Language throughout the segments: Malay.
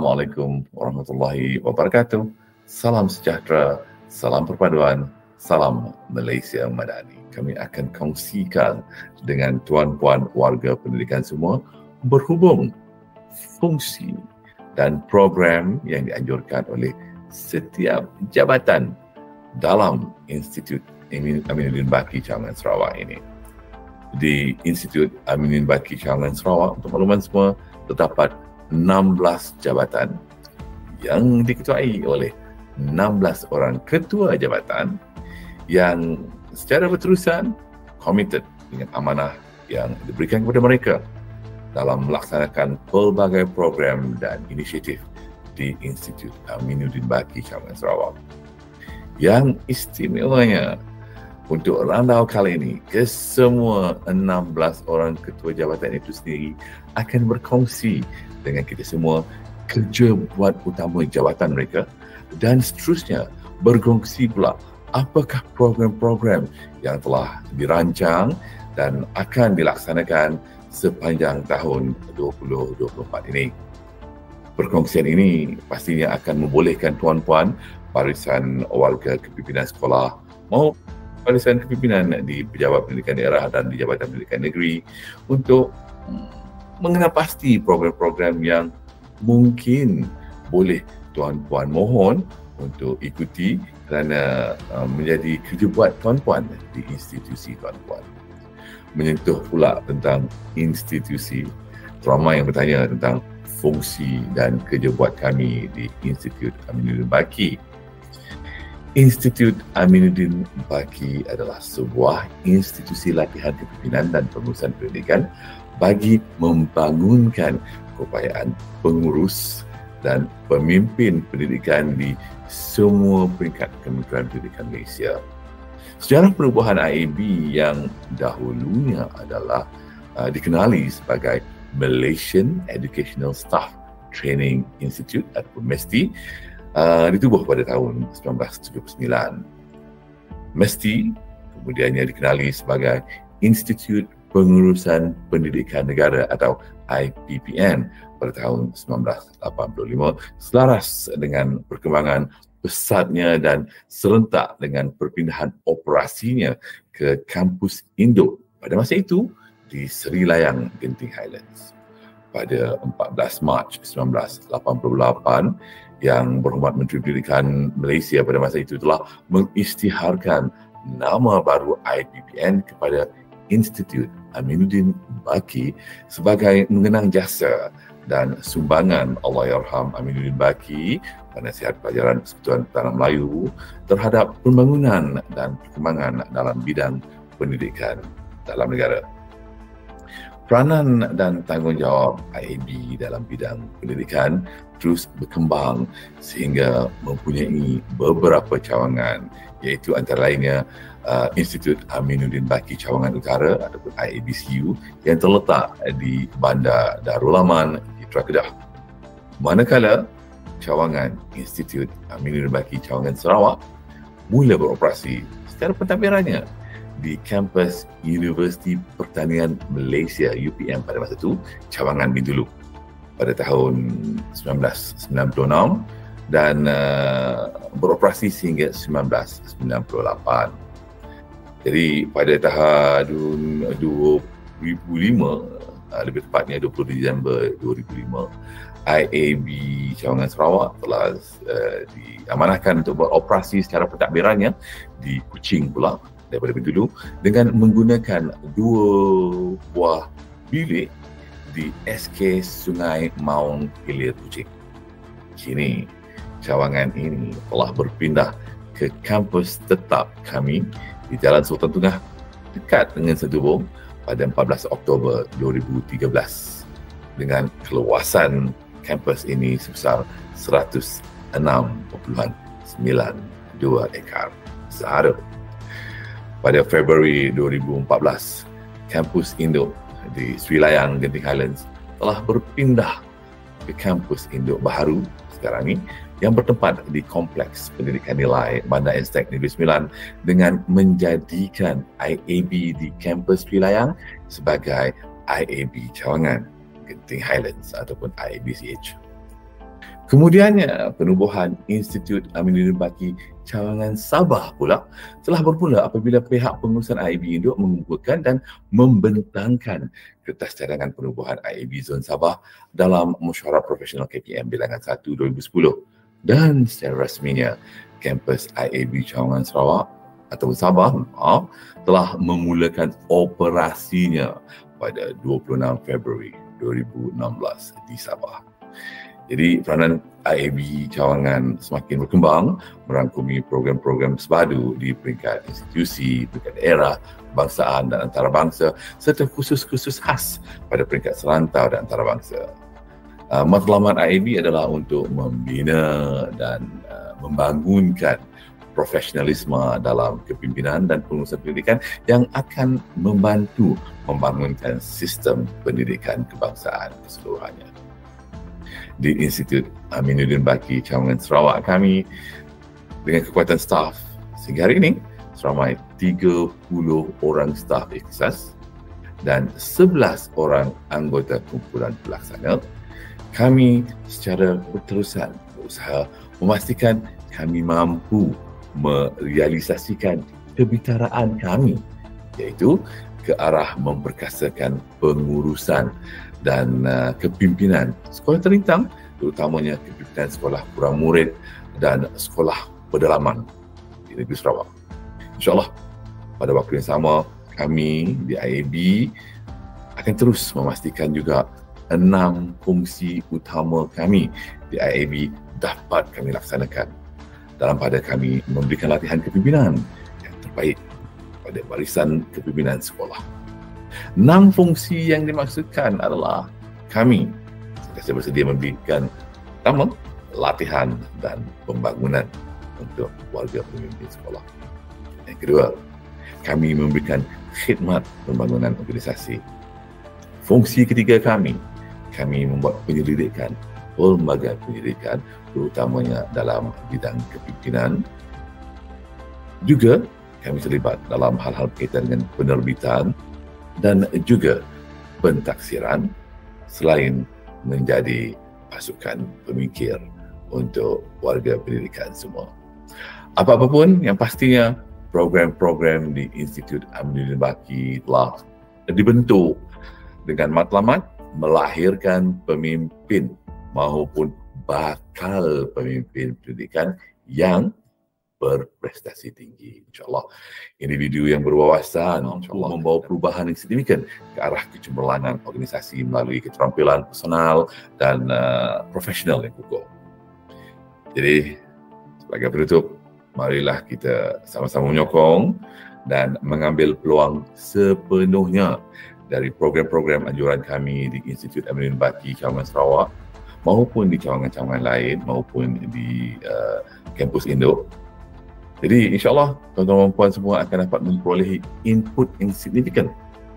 Assalamualaikum warahmatullahi wabarakatuh. Salam sejahtera, salam perpaduan, salam Malaysia Madani. Kami akan kongsikan dengan tuan-puan warga pendidikan semua berhubung fungsi dan program yang dianjurkan oleh setiap jabatan dalam Institut Aminuddin Baki Cawangan Sarawak ini. Di Institut Aminuddin Baki Cawangan Sarawak, untuk makluman semua, terdapat 16 jabatan yang diketuai oleh 16 orang ketua jabatan yang secara berterusan komited dengan amanah yang diberikan kepada mereka dalam melaksanakan pelbagai program dan inisiatif di Institut Aminuddin Baki Cawangan Sarawak. Yang istimewanya untuk randau kali ini, kesemua 16 orang ketua jabatan itu sendiri akan berkongsi dengan kita semua kerja buat utama jabatan mereka dan seterusnya berkongsi pula apakah program-program yang telah dirancang dan akan dilaksanakan sepanjang tahun 2024 ini. Perkongsian ini pastinya akan membolehkan tuan-puan barisan warga kepimpinan sekolah maupun barisan kepimpinan di Pejabat Pendidikan Daerah dan di Jabatan Pendidikan Negeri untuk mengenal pasti program-program yang mungkin boleh tuan-puan mohon untuk ikuti kerana menjadi kerja buat tuan-puan di institusi tuan-puan. Menyentuh pula tentang institusi, ramai yang bertanya tentang fungsi dan kerja buat kami di Institut Aminuddin Baki. Institut Aminuddin Baki adalah sebuah institusi latihan kepimpinan dan pengurusan pendidikan bagi membangunkan keupayaan pengurus dan pemimpin pendidikan di semua peringkat Kementerian Pendidikan Malaysia. Sejarah perubahan IAB yang dahulunya adalah dikenali sebagai Malaysian Educational Staff Training Institute atau MESTI, ditubuh pada tahun 1979. MESTI kemudiannya dikenali sebagai Institut Pengurusan Pendidikan Negara atau IPPN pada tahun 1985, selaras dengan perkembangan pesatnya dan serentak dengan perpindahan operasinya ke kampus induk pada masa itu di Seri Layang, Genting Highlands. Pada 14 Mac 1988, yang berhormat Menteri Pendidikan Malaysia pada masa itu telah mengisytiharkan nama baru IPPN kepada Institut Aminuddin Baki sebagai mengenang jasa dan sumbangan Allahyarham Aminuddin Baki, penasihat pelajaran Persekutuan Tanah Melayu, terhadap pembangunan dan perkembangan dalam bidang pendidikan dalam negara. Peranan dan tanggungjawab IAB dalam bidang pendidikan terus berkembang sehingga mempunyai beberapa cawangan, iaitu antara lainnya Institut Aminuddin Baki Cawangan Utara ataupun IABCU yang terletak di Bandar Darul Aman, Citra Kedah. Manakala cawangan Institut Aminuddin Baki Cawangan Sarawak mula beroperasi secara pentadbirannya di kampus Universiti Pertanian Malaysia UPM pada masa itu, cawangan Bintulu, pada tahun 1996 dan beroperasi sehingga 1998. Jadi pada tahun 2005, lebih tepatnya 20 Disember 2005, IAB Cawangan Sarawak telah diamanahkan untuk beroperasi secara pentadbirannya di Kuching pula daripada Bintulu dengan menggunakan 2 buah bilik di SK Sungai Maung Hilir Kuching. Kini cawangan ini telah berpindah ke kampus tetap kami di Jalan Sultan Tungah dekat dengan Setubong pada 14 Oktober 2013 dengan keluasan kampus ini sebesar 106.92 ekar sehara. Pada Februari 2014, kampus induk di Seri Layang, Genting Highlands telah berpindah ke kampus induk baharu sekarang ini yang bertempat di Kompleks Pendidikan Nilai Bandar Instek Negeri Sembilan dengan menjadikan IAB di kampus Seri Layang sebagai IAB Cawangan Genting Highlands ataupun IABCH. Kemudiannya, penubuhan Institut Aminuddin Baki Cawangan Sabah pula telah bermula apabila pihak pengurusan IAB Induk mengumpulkan dan membentangkan kertas cadangan penubuhan IAB Zon Sabah dalam Mesyuarat Profesional KPM Bilangan 1 2010 dan secara rasminya kampus IAB Cawangan Sarawak atau Sabah telah memulakan operasinya pada 26 Februari 2016 di Sabah. Jadi peranan IAB Cawangan semakin berkembang merangkumi program-program sebadu di peringkat institusi, peringkat daerah, kebangsaan dan antarabangsa serta khusus-khusus khas pada peringkat serantau dan antarabangsa. Matlamat IAB adalah untuk membina dan membangunkan profesionalisme dalam kepimpinan dan pengurusan pendidikan yang akan membantu membangunkan sistem pendidikan kebangsaan keseluruhannya. Di Institut Aminuddin Baki Cawangan Sarawak kami dengan kekuatan staf sehingga hari ini seramai 30 orang staf ikhtisas dan 11 orang anggota kumpulan pelaksana, kami secara berterusan berusaha memastikan kami mampu merealisasikan kebitaraan kami iaitu ke arah memperkasakan pengurusan dan kepimpinan sekolah terintang, terutamanya kepimpinan sekolah kurang murid dan sekolah pedalaman di negeri Sarawak. InsyaAllah pada waktu yang sama kami di IAB akan terus memastikan juga 6 fungsi utama kami di IAB dapat kami laksanakan dalam pada kami memberikan latihan kepimpinan yang terbaik pada barisan kepimpinan sekolah. 6 fungsi yang dimaksudkan adalah kami sentiasa bersedia memberikan pertama, latihan dan pembangunan untuk warga pemimpin sekolah. Yang kedua, kami memberikan khidmat pembangunan organisasi. Fungsi ketiga kami membuat penyelidikan, pelbagai penyelidikan terutamanya dalam bidang kepimpinan. Juga kami terlibat dalam hal-hal berkaitan dengan penerbitan dan juga pentaksiran selain menjadi pasukan pemikir untuk warga pendidikan semua. Apa-apa pun yang pastinya program-program di Institut Aminuddin Baki telah dibentuk dengan matlamat melahirkan pemimpin maupun bakal pemimpin pendidikan yang berprestasi tinggi. InsyaAllah individu yang berwawasan insyaAllah membawa perubahan yang signifikan ke arah kecemerlangan organisasi melalui keterampilan personal dan profesional yang kukuh. Jadi sebagai penutup, marilah kita sama-sama menyokong dan mengambil peluang sepenuhnya dari program-program anjuran kami di Institut Aminuddin Baki Cawangan Sarawak maupun di cawangan-cawangan lain maupun di kampus Induk. Jadi insyaAllah tuan-tuan dan puan semua akan dapat memperolehi input yang signifikan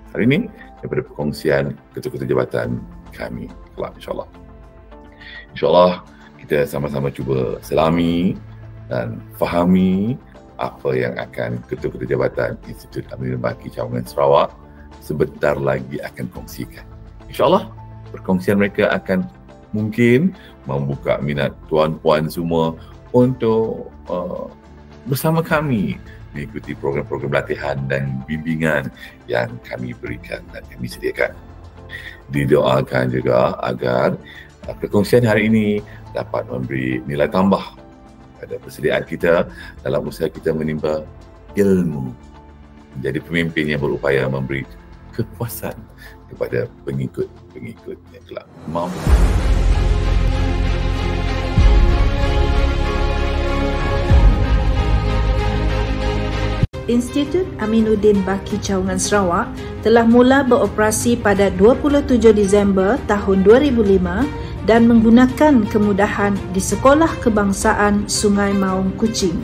hari ini daripada perkongsian ketua-ketua jabatan kami kelak insyaAllah. InsyaAllah kita sama-sama cuba selami dan fahami apa yang akan ketua-ketua jabatan Institut Aminuddin Baki Cawangan Sarawak sebentar lagi akan kongsikan. InsyaAllah perkongsian mereka akan mungkin membuka minat tuan-puan semua untuk bersama kami mengikuti program-program latihan dan bimbingan yang kami berikan dan kami sediakan. Didoakan juga agar perkongsian hari ini dapat memberi nilai tambah pada persediaan kita dalam usaha kita menimba ilmu menjadi pemimpin yang berupaya memberi kepuasan kepada pengikut-pengikut yang kelak mahu. Institut Aminuddin Baki Cawangan Sarawak telah mula beroperasi pada 27 Disember tahun 2005 dan menggunakan kemudahan di Sekolah Kebangsaan Sungai Maung Kuching.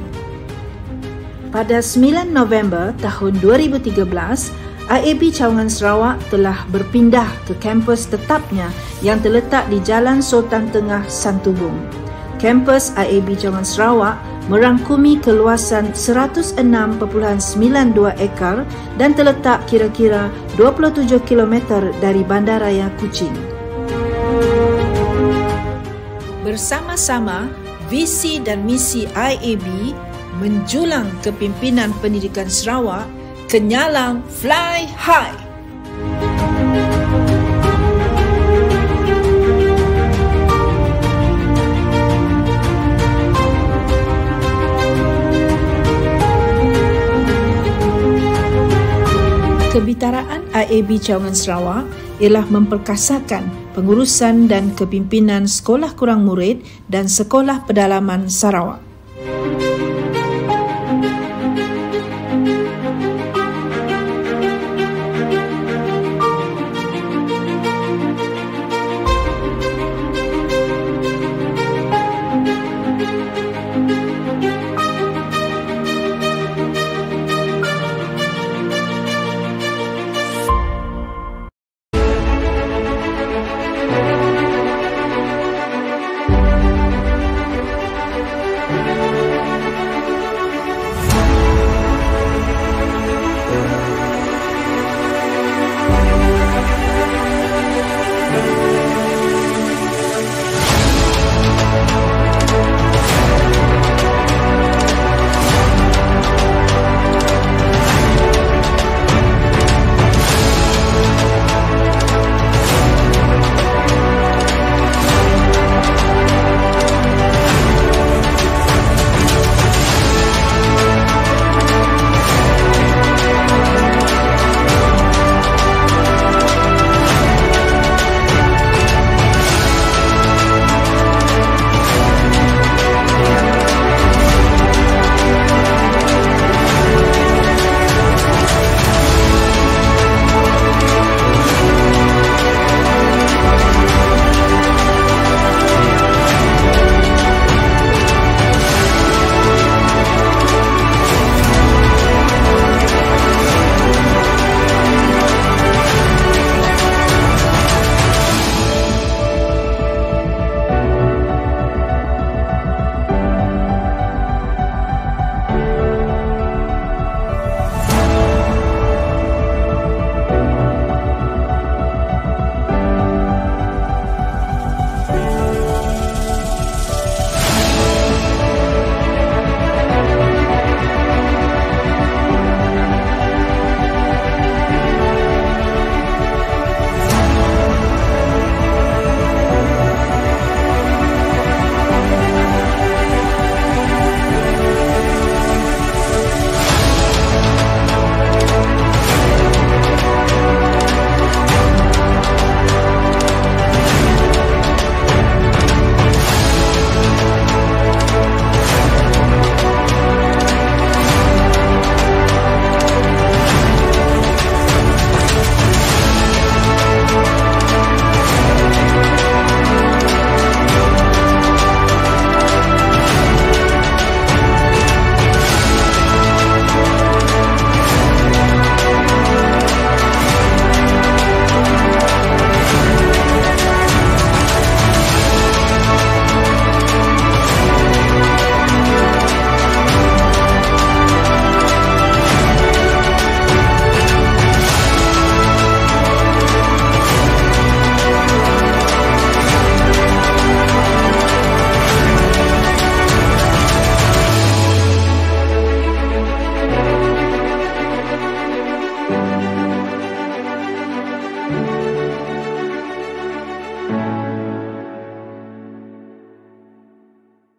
Pada 9 November tahun 2013, IAB Cawangan Sarawak telah berpindah ke kampus tetapnya yang terletak di Jalan Sultan Tengah, Santubong. Kampus IAB Cawangan Sarawak merangkumi keluasan 106.92 ekar dan terletak kira-kira 27 km dari Bandaraya Kuching. Bersama-sama, visi dan misi IAB menjulang kepimpinan pendidikan Sarawak ke nyalang Fly High. Kebitaraan IAB Cawangan Sarawak ialah memperkasakan pengurusan dan kepimpinan sekolah kurang murid dan sekolah pedalaman Sarawak.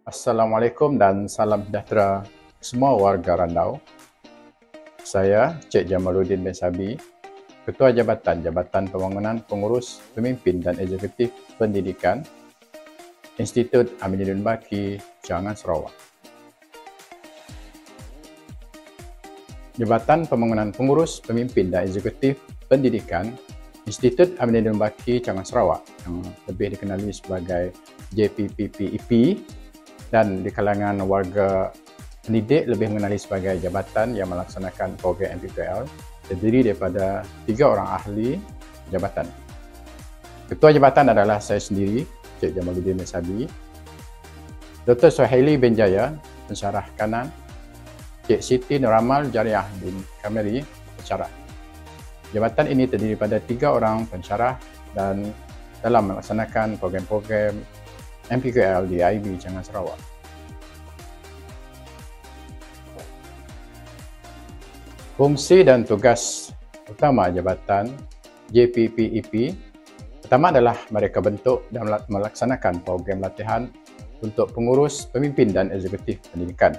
Assalamualaikum dan salam sejahtera semua warga Randau. Saya Cik Jamaluddin bin Sabi, Ketua Jabatan Pembangunan Pengurus Pemimpin dan Eksekutif Pendidikan Institut Aminuddin Baki, Cawangan Sarawak. Jabatan Pembangunan Pengurus Pemimpin dan Eksekutif Pendidikan Institut Aminuddin Baki, Cawangan Sarawak yang lebih dikenali sebagai JPPPEP dan di kalangan warga pendidik lebih mengenali sebagai jabatan yang melaksanakan program MPPL, terdiri daripada 3 orang ahli jabatan. Ketua jabatan adalah saya sendiri, Cik Jamaluddin bin Sabi, Dr. Suhaili bin Jaya, pensyarah kanan, Cik Siti Nuramal Jariah bin Kameri, pensyarah. Jabatan ini terdiri pada 3 orang pensyarah dan dalam melaksanakan program-program MPQL di IB Cangan Sarawak. Fungsi dan tugas utama Jabatan JPPEP pertama adalah mereka bentuk dan melaksanakan program latihan untuk pengurus, pemimpin dan eksekutif pendidikan.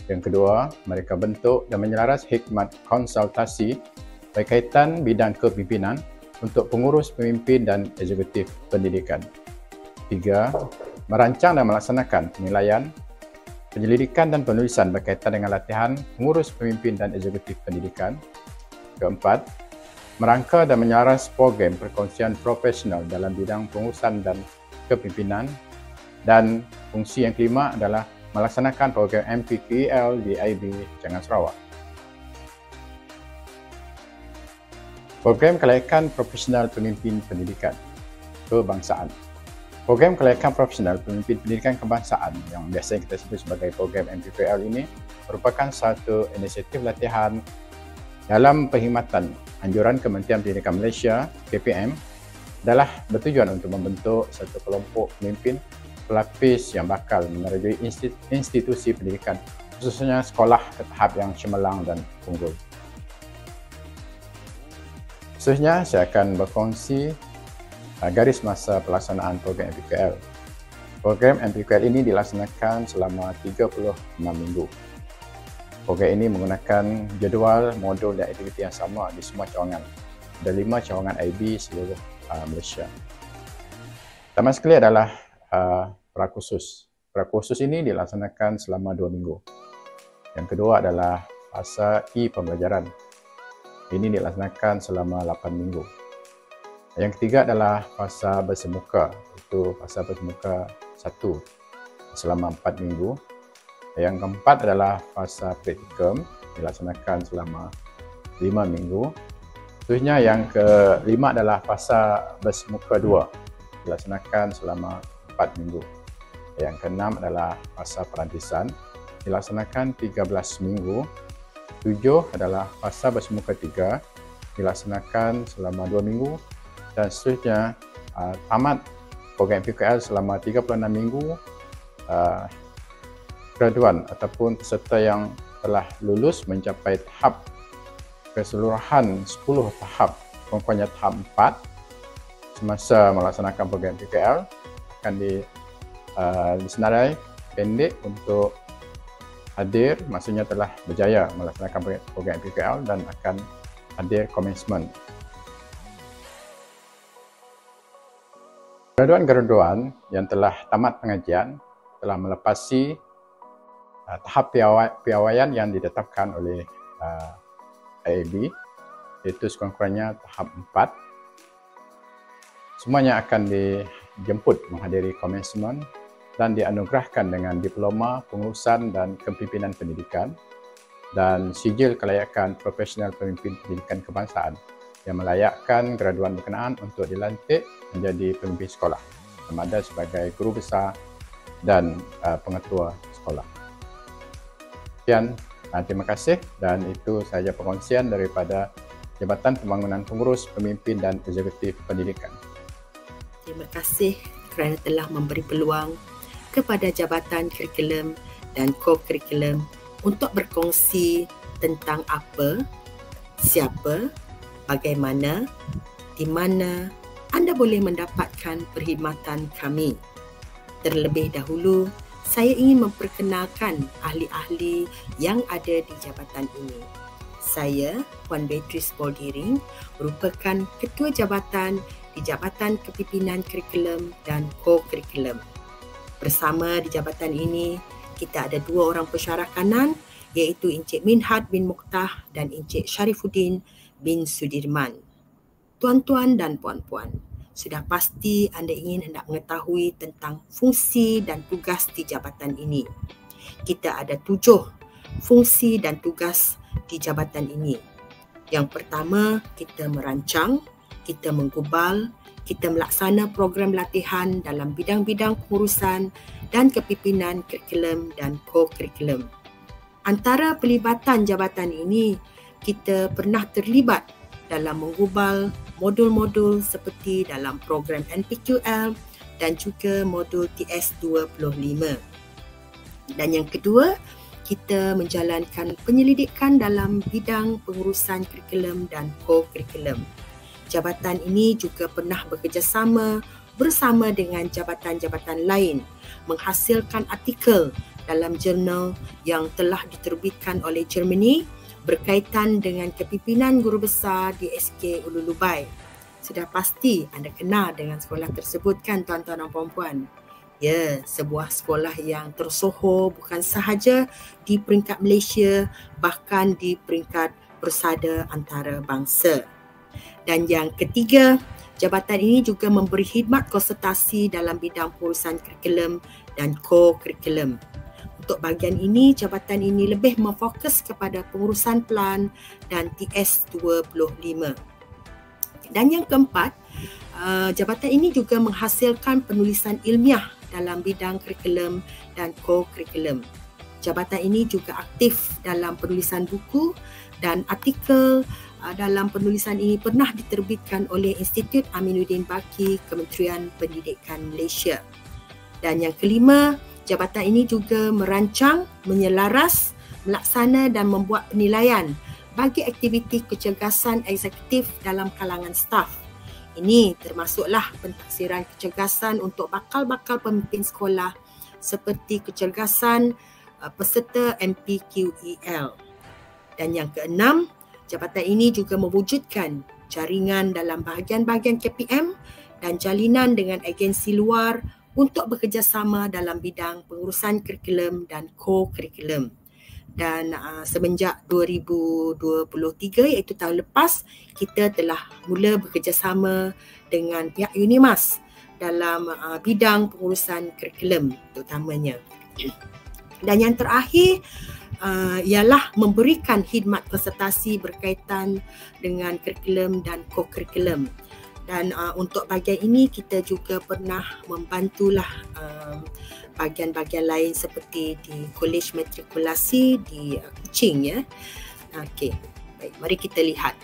Yang kedua, mereka bentuk dan menyelaras hikmat konsultasi berkaitan bidang kepimpinan untuk pengurus, pemimpin dan eksekutif pendidikan. Tiga, merancang dan melaksanakan penilaian, penyelidikan dan penulisan berkaitan dengan latihan pengurus, pemimpin dan eksekutif pendidikan. Keempat, merangka dan menyelaras program perkongsian profesional dalam bidang pengurusan dan kepimpinan. Dan fungsi yang kelima adalah melaksanakan program MPQL di IB Cangan Sarawak. Program Kelayakan Profesional Pemimpin Pendidikan Kebangsaan. Program Kelayakan Profesional Pemimpin Pendidikan Kebangsaan yang biasa kita sebut sebagai program MPQL ini merupakan satu inisiatif latihan dalam perkhidmatan anjuran Kementerian Pendidikan Malaysia KPM adalah bertujuan untuk membentuk satu kelompok pemimpin pelapis yang bakal menerjui institusi pendidikan, khususnya sekolah ke tahap yang cemerlang dan unggul. Seterusnya, saya akan berkongsi garis masa pelaksanaan program MPQL. Program MPQL ini dilaksanakan selama 36 minggu. Program ini menggunakan jadual, modul dan aktiviti yang sama di semua cawangan. Ada 5 cawangan IB seluruh Malaysia. Pertama sekali adalah prakhusus. Prakhusus ini dilaksanakan selama 2 minggu. Yang kedua adalah fasa E-pembelajaran. Ini dilaksanakan selama 8 minggu. Yang ketiga adalah fasa bersemuka, itu fasa bersemuka 1 selama 4 minggu. Yang keempat adalah fasa praktikum, dilaksanakan selama 5 minggu. Seterusnya yang kelima adalah fasa bersemuka 2, dilaksanakan selama 4 minggu. Yang keenam adalah fasa perantisan, dilaksanakan 13 minggu. 7 adalah fasa bersemuka 3, dilaksanakan selama 2 minggu. Dan seterusnya tamat program MPQL selama 36 minggu. Graduan ataupun peserta yang telah lulus mencapai tahap keseluruhan 10 tahap, contohnya tahap 4 semasa melaksanakan program MPQL akan disenarai pendek untuk hadir, maksudnya telah berjaya melaksanakan program MPQL dan akan hadir commencement. Graduan-graduan yang telah tamat pengajian telah melepasi tahap piawaian yang ditetapkan oleh IAB, iaitu sekurang-kurangnya tahap 4. Semuanya akan dijemput menghadiri commencement dan dianugerahkan dengan diploma pengurusan dan kepimpinan pendidikan dan sijil kelayakan profesional pemimpin pendidikan kebangsaan yang melayakkan graduan berkenaan untuk dilantik menjadi pemimpin sekolah, sama ada sebagai guru besar dan pengetua sekolah. Sekian, terima kasih dan itu sahaja perkongsian daripada Jabatan Pembangunan Pengurus, Pemimpin dan Eksekutif Pendidikan. Terima kasih kerana telah memberi peluang kepada Jabatan Kurikulum dan Co-Kurikulum untuk berkongsi tentang apa, siapa, bagaimana, di mana anda boleh mendapatkan perkhidmatan kami. Terlebih dahulu, saya ingin memperkenalkan ahli-ahli yang ada di jabatan ini. Saya, Puan Beatrice Boldiring, merupakan Ketua Jabatan di Jabatan Kepimpinan Kurikulum dan Co-Kurikulum. Bersama di jabatan ini, kita ada 2 orang pensyarah kanan, iaitu Encik Minhad bin Muqtah dan Encik Sharifuddin bin Sudirman. Tuan-tuan dan puan-puan, sudah pasti anda ingin hendak mengetahui tentang fungsi dan tugas di jabatan ini. Kita ada 7 fungsi dan tugas di jabatan ini. Yang pertama, kita merancang, kita menggubal, kita melaksana program latihan dalam bidang-bidang pengurusan dan kepimpinan kurikulum dan co-kurikulum. Antara pelibatan jabatan ini, kita pernah terlibat dalam menggubal modul-modul seperti dalam program NPQL, dan juga modul TS25. Dan yang kedua, kita menjalankan penyelidikan dalam bidang pengurusan kurikulum dan co-kurikulum. Jabatan ini juga pernah bekerjasama bersama dengan jabatan-jabatan lain menghasilkan artikel dalam jurnal yang telah diterbitkan oleh Germany berkaitan dengan kepimpinan guru besar di SK Ululubai. Sudah pasti anda kenal dengan sekolah tersebut kan tuan-tuan dan puan-puan? Ya, sebuah sekolah yang tersohor bukan sahaja di peringkat Malaysia, bahkan di peringkat bersada antarabangsa. Dan yang ketiga, jabatan ini juga memberi khidmat konsultasi dalam bidang pengurusan kurikulum dan co-kurikulum. Untuk bahagian ini, jabatan ini lebih memfokus kepada pengurusan pelan dan TS25. Dan yang keempat, jabatan ini juga menghasilkan penulisan ilmiah dalam bidang kurikulum dan co-kurikulum. Jabatan ini juga aktif dalam penulisan buku dan artikel dalam penulisan ini pernah diterbitkan oleh Institut Aminuddin Baki Kementerian Pendidikan Malaysia. Dan yang kelima, jabatan ini juga merancang, menyelaras, melaksana dan membuat penilaian bagi aktiviti kecergasan eksekutif dalam kalangan staf. Ini termasuklah pentaksiran kecergasan untuk bakal-bakal pemimpin sekolah seperti kecergasan peserta MPQEL. Dan yang keenam, jabatan ini juga mewujudkan jaringan dalam bahagian-bahagian KPM dan jalinan dengan agensi luar untuk bekerjasama dalam bidang pengurusan kurikulum dan co-kurikulum. Dan semenjak 2023 iaitu tahun lepas, kita telah mula bekerjasama dengan pihak UNIMAS dalam bidang pengurusan kurikulum terutamanya. Dan yang terakhir ialah memberikan khidmat konsultasi berkaitan dengan kurikulum dan co-kurikulum. Dan untuk bahagian ini kita juga pernah membantulah bahagian-bahagian lain seperti di Kolej Matrikulasi di Kuching ya. Okey. Baik, mari kita lihat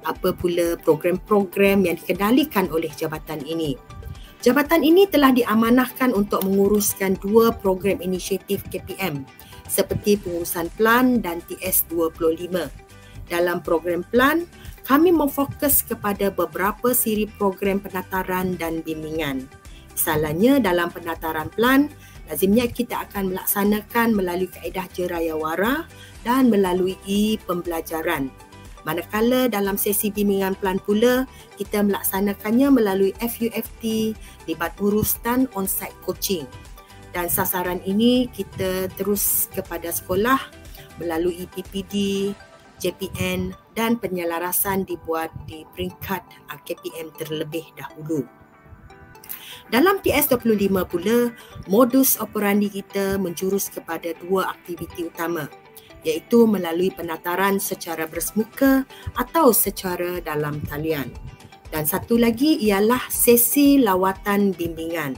apa pula program-program yang dikendalikan oleh jabatan ini. Jabatan ini telah diamanahkan untuk menguruskan 2 program inisiatif KPM seperti pengurusan pelan dan TS25. Dalam program pelan, kami memfokus kepada beberapa siri program penataran dan bimbingan. Misalnya dalam penataran pelan, lazimnya kita akan melaksanakan melalui kaedah jerayawara dan melalui pembelajaran. Manakala dalam sesi bimbingan pelan pula, kita melaksanakannya melalui FUFT, libat urus dan on-site coaching. Dan sasaran ini kita terus kepada sekolah melalui PPD, JPN dan penyelarasan dibuat di peringkat KPM terlebih dahulu. Dalam TS25 pula, modus operandi kita menjurus kepada 2 aktiviti utama, iaitu melalui penataran secara bersemuka atau secara dalam talian. Dan satu lagi ialah sesi lawatan bimbingan.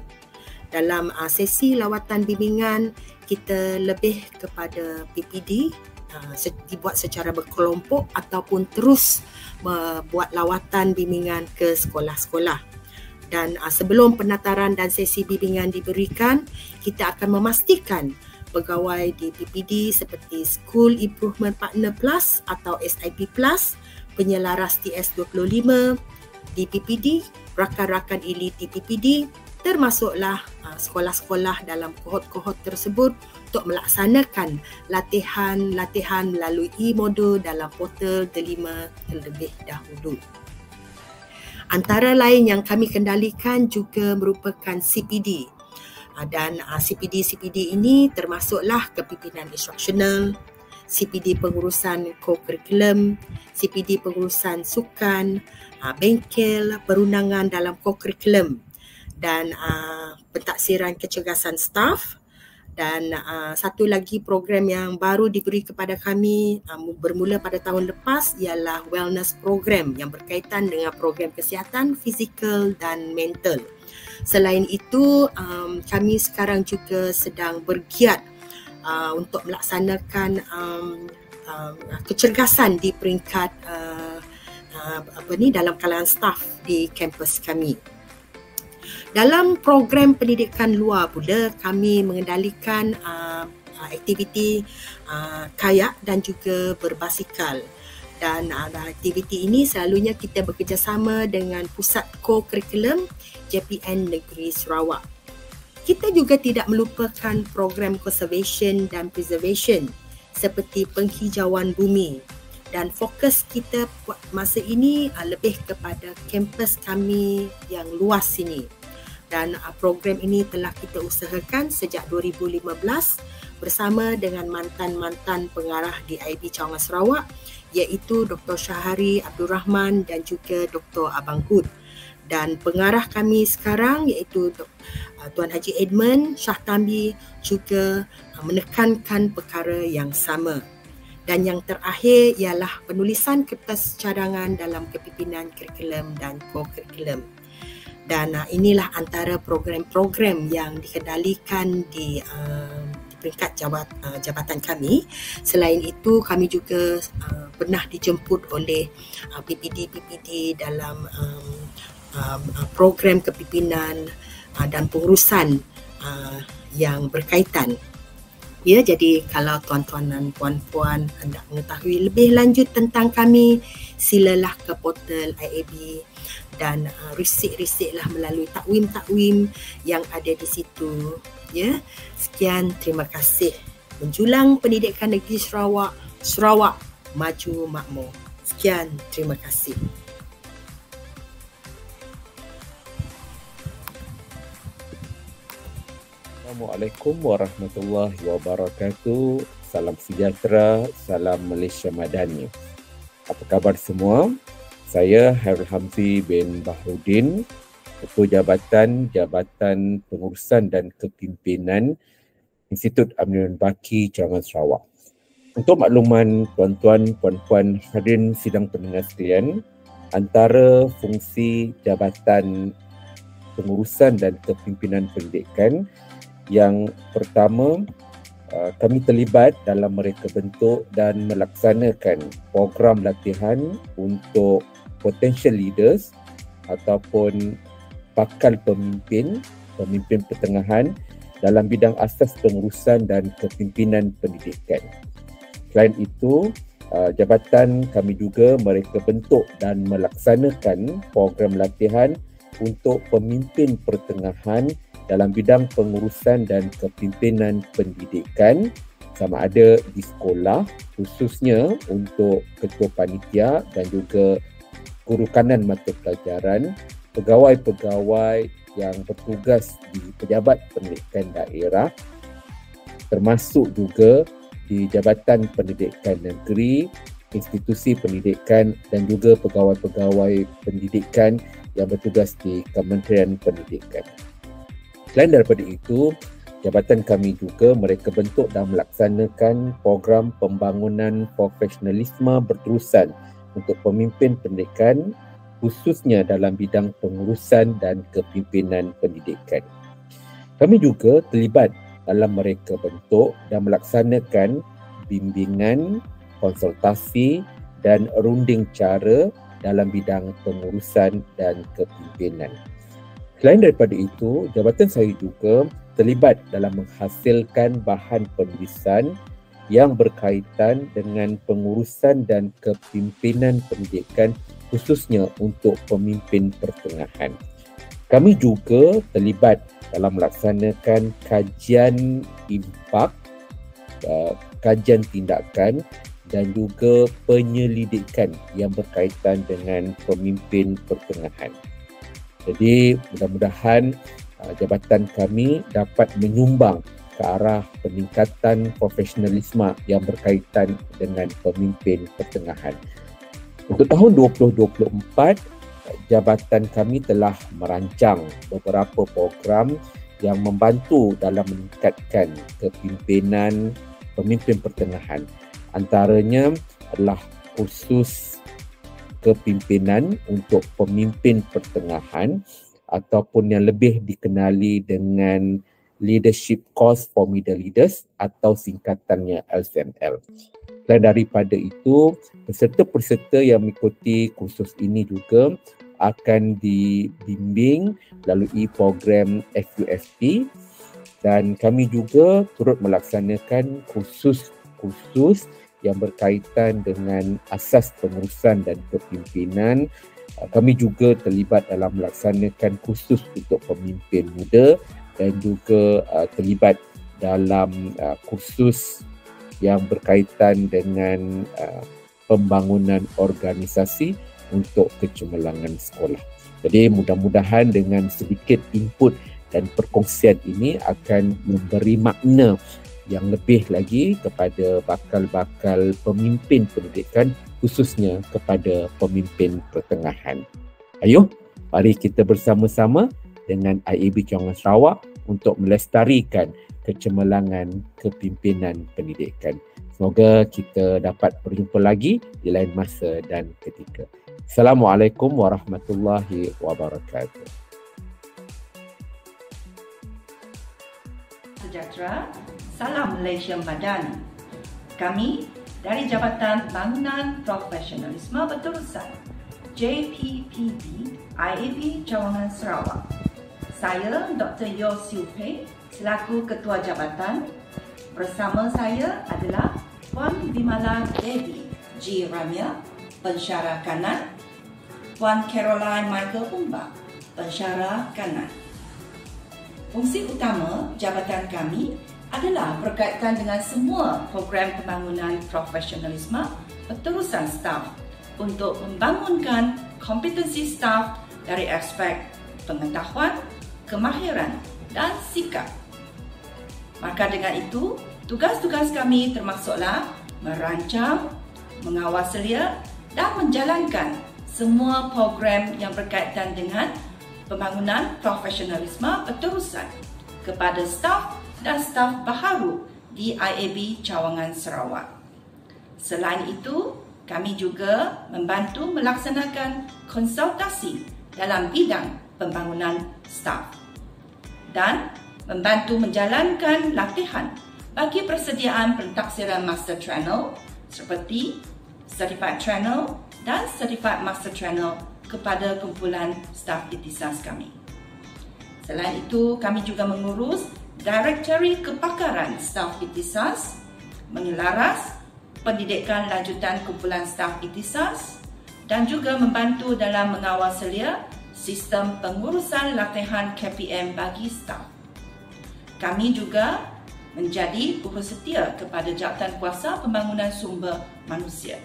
Dalam sesi lawatan bimbingan, kita lebih kepada PPD, dibuat secara berkelompok ataupun terus membuat lawatan bimbingan ke sekolah-sekolah. Dan sebelum penataran dan sesi bimbingan diberikan, kita akan memastikan pegawai di PPD seperti School Improvement Partner Plus atau SIP Plus, penyelaras TS25 di PPD, rakan-rakan elit di PPD, termasuklah sekolah-sekolah dalam kohort-kohort tersebut untuk melaksanakan latihan-latihan melalui e-modul dalam portal Delima terlebih dahulu. Antara lain yang kami kendalikan juga merupakan CPD. Dan CPD ini termasuklah kepimpinan instruksional, CPD pengurusan co-kurikulum, CPD pengurusan sukan, bengkel, perundangan dalam co-kurikulum dan pentaksiran kecergasan staf. Dan satu lagi program yang baru diberi kepada kami bermula pada tahun lepas ialah wellness program yang berkaitan dengan program kesihatan fizikal dan mental. Selain itu, kami sekarang juga sedang bergiat untuk melaksanakan kecergasan di peringkat dalam kalangan staf di kampus kami. Dalam program pendidikan luar pula, kami mengendalikan aktiviti kayak dan juga berbasikal. Dan aktiviti ini selalunya kita bekerjasama dengan Pusat Co-Curriculum JPN Negeri Sarawak. Kita juga tidak melupakan program conservation dan preservation seperti penghijauan bumi. Dan fokus kita buat masa ini lebih kepada kampus kami yang luas ini. Dan program ini telah kita usahakan sejak 2015 bersama dengan mantan-mantan pengarah di IB Cawangan Sarawak, iaitu Dr. Syahari Abdul Rahman dan juga Dr. Abang Hud. Dan pengarah kami sekarang iaitu Tuan Haji Edmund Shah Tambi juga menekankan perkara yang sama. Dan yang terakhir ialah penulisan kertas cadangan dalam kepimpinan kurikulum dan co-kurikulum. Dan inilah antara program-program yang dikendalikan di peringkat jabatan kami. Selain itu, kami juga pernah dijemput oleh PPD dalam program kepimpinan dan pengurusan yang berkaitan. Ya, jadi kalau tuan-tuan dan puan-puan hendak mengetahui lebih lanjut tentang kami, silalah ke portal IAB dan risik-risiklah melalui takwim-takwim yang ada di situ. Ya, sekian, terima kasih. Menjulang Pendidikan Negeri Sarawak, Sarawak maju makmur. Sekian, terima kasih. Assalamualaikum warahmatullahi wabarakatuh. Salam sejahtera, salam Malaysia Madani. Apa khabar semua? Saya Hairul Hamzi bin Bahrudin, Ketua Jabatan Pengurusan dan Kepimpinan Institut Aminuddin Baki Cawangan Sarawak. Untuk makluman tuan-tuan, puan-puan hadirin sidang pendengar sekalian, antara fungsi Jabatan Pengurusan dan Kepimpinan Pendidikan, yang pertama, kami terlibat dalam mereka bentuk dan melaksanakan program latihan untuk potential leaders ataupun bakal pemimpin pertengahan dalam bidang asas pengurusan dan kepimpinan pendidikan. Selain itu, jabatan kami juga mereka bentuk dan melaksanakan program latihan untuk pemimpin pertengahan dalam bidang pengurusan dan kepimpinan pendidikan, sama ada di sekolah, khususnya untuk ketua panitia dan juga guru kanan mata pelajaran, pegawai-pegawai yang bertugas di pejabat pendidikan daerah, termasuk juga di Jabatan Pendidikan Negeri, institusi pendidikan dan juga pegawai-pegawai pendidikan yang bertugas di Kementerian Pendidikan. Selain daripada itu, jabatan kami juga mereka bentuk dan melaksanakan program pembangunan profesionalisme berterusan untuk pemimpin pendidikan, khususnya dalam bidang pengurusan dan kepimpinan pendidikan. Kami juga terlibat dalam mereka bentuk dan melaksanakan bimbingan, konsultasi dan runding cara dalam bidang pengurusan dan kepimpinan. Selain daripada itu, jabatan saya juga terlibat dalam menghasilkan bahan penulisan yang berkaitan dengan pengurusan dan kepimpinan pendidikan, khususnya untuk pemimpin pertengahan. Kami juga terlibat dalam melaksanakan kajian impak, kajian tindakan dan juga penyelidikan yang berkaitan dengan pemimpin pertengahan. Jadi mudah-mudahan jabatan kami dapat menyumbang ke arah peningkatan profesionalisme yang berkaitan dengan pemimpin pertengahan. Untuk tahun 2024, jabatan kami telah merancang beberapa program yang membantu dalam meningkatkan kepimpinan pemimpin pertengahan. Antaranya adalah kursus kepimpinan untuk pemimpin pertengahan ataupun yang lebih dikenali dengan Leadership Course for Middle Leaders atau singkatannya LCML. Selain daripada itu, peserta-peserta yang mengikuti kursus ini juga akan dibimbing melalui program FUFT, dan kami juga turut melaksanakan kursus yang berkaitan dengan asas pengurusan dan kepimpinan. Kami juga terlibat dalam melaksanakan kursus untuk pemimpin muda dan juga terlibat dalam kursus yang berkaitan dengan pembangunan organisasi untuk kecemerlangan sekolah. Jadi mudah-mudahan dengan sedikit input dan perkongsian ini akan memberi makna yang lebih lagi kepada bakal-bakal pemimpin pendidikan, khususnya kepada pemimpin pertengahan. Ayuh, mari kita bersama-sama dengan IAB Cawangan Sarawak untuk melestarikan kecemerlangan kepimpinan pendidikan. Semoga kita dapat berjumpa lagi di lain masa dan ketika. Assalamualaikum warahmatullahi wabarakatuh. Sejahtera, salam Malaysia Madani. Kami dari Jabatan Bangunan Profesionalisme Berterusan JPPB IAB Cawangan Sarawak. Saya Dr. Yeo Siu Pei selaku Ketua Jabatan. Bersama saya adalah Puan Bimala Devi G. Ramya, pensyarah kanan, Puan Caroline Michael Umbak, pensyarah kanan. Fungsi utama jabatan kami adalah berkaitan dengan semua program pembangunan profesionalisme berterusan staf untuk membangunkan kompetensi staf dari aspek pengetahuan, kemahiran dan sikap. Maka dengan itu, tugas-tugas kami termasuklah merancang, mengawal selia dan menjalankan semua program yang berkaitan dengan pembangunan profesionalisme berterusan kepada staf dan staf baharu di IAB Cawangan Sarawak. Selain itu, kami juga membantu melaksanakan konsultasi dalam bidang pembangunan staf dan membantu menjalankan latihan bagi persediaan pentaksiran Master Channel seperti Certified Channel dan Certified Master Channel kepada kumpulan staf ikhtisas kami. Selain itu, kami juga mengurus Directory Kepakaran Staf Ikhtisas, menyelaras pendidikan lanjutan kumpulan staf ikhtisas dan juga membantu dalam mengawal selia sistem pengurusan latihan KPM bagi staf. Kami juga menjadi urus setia kepada Jabatan Kuasa Pembangunan Sumber Manusia.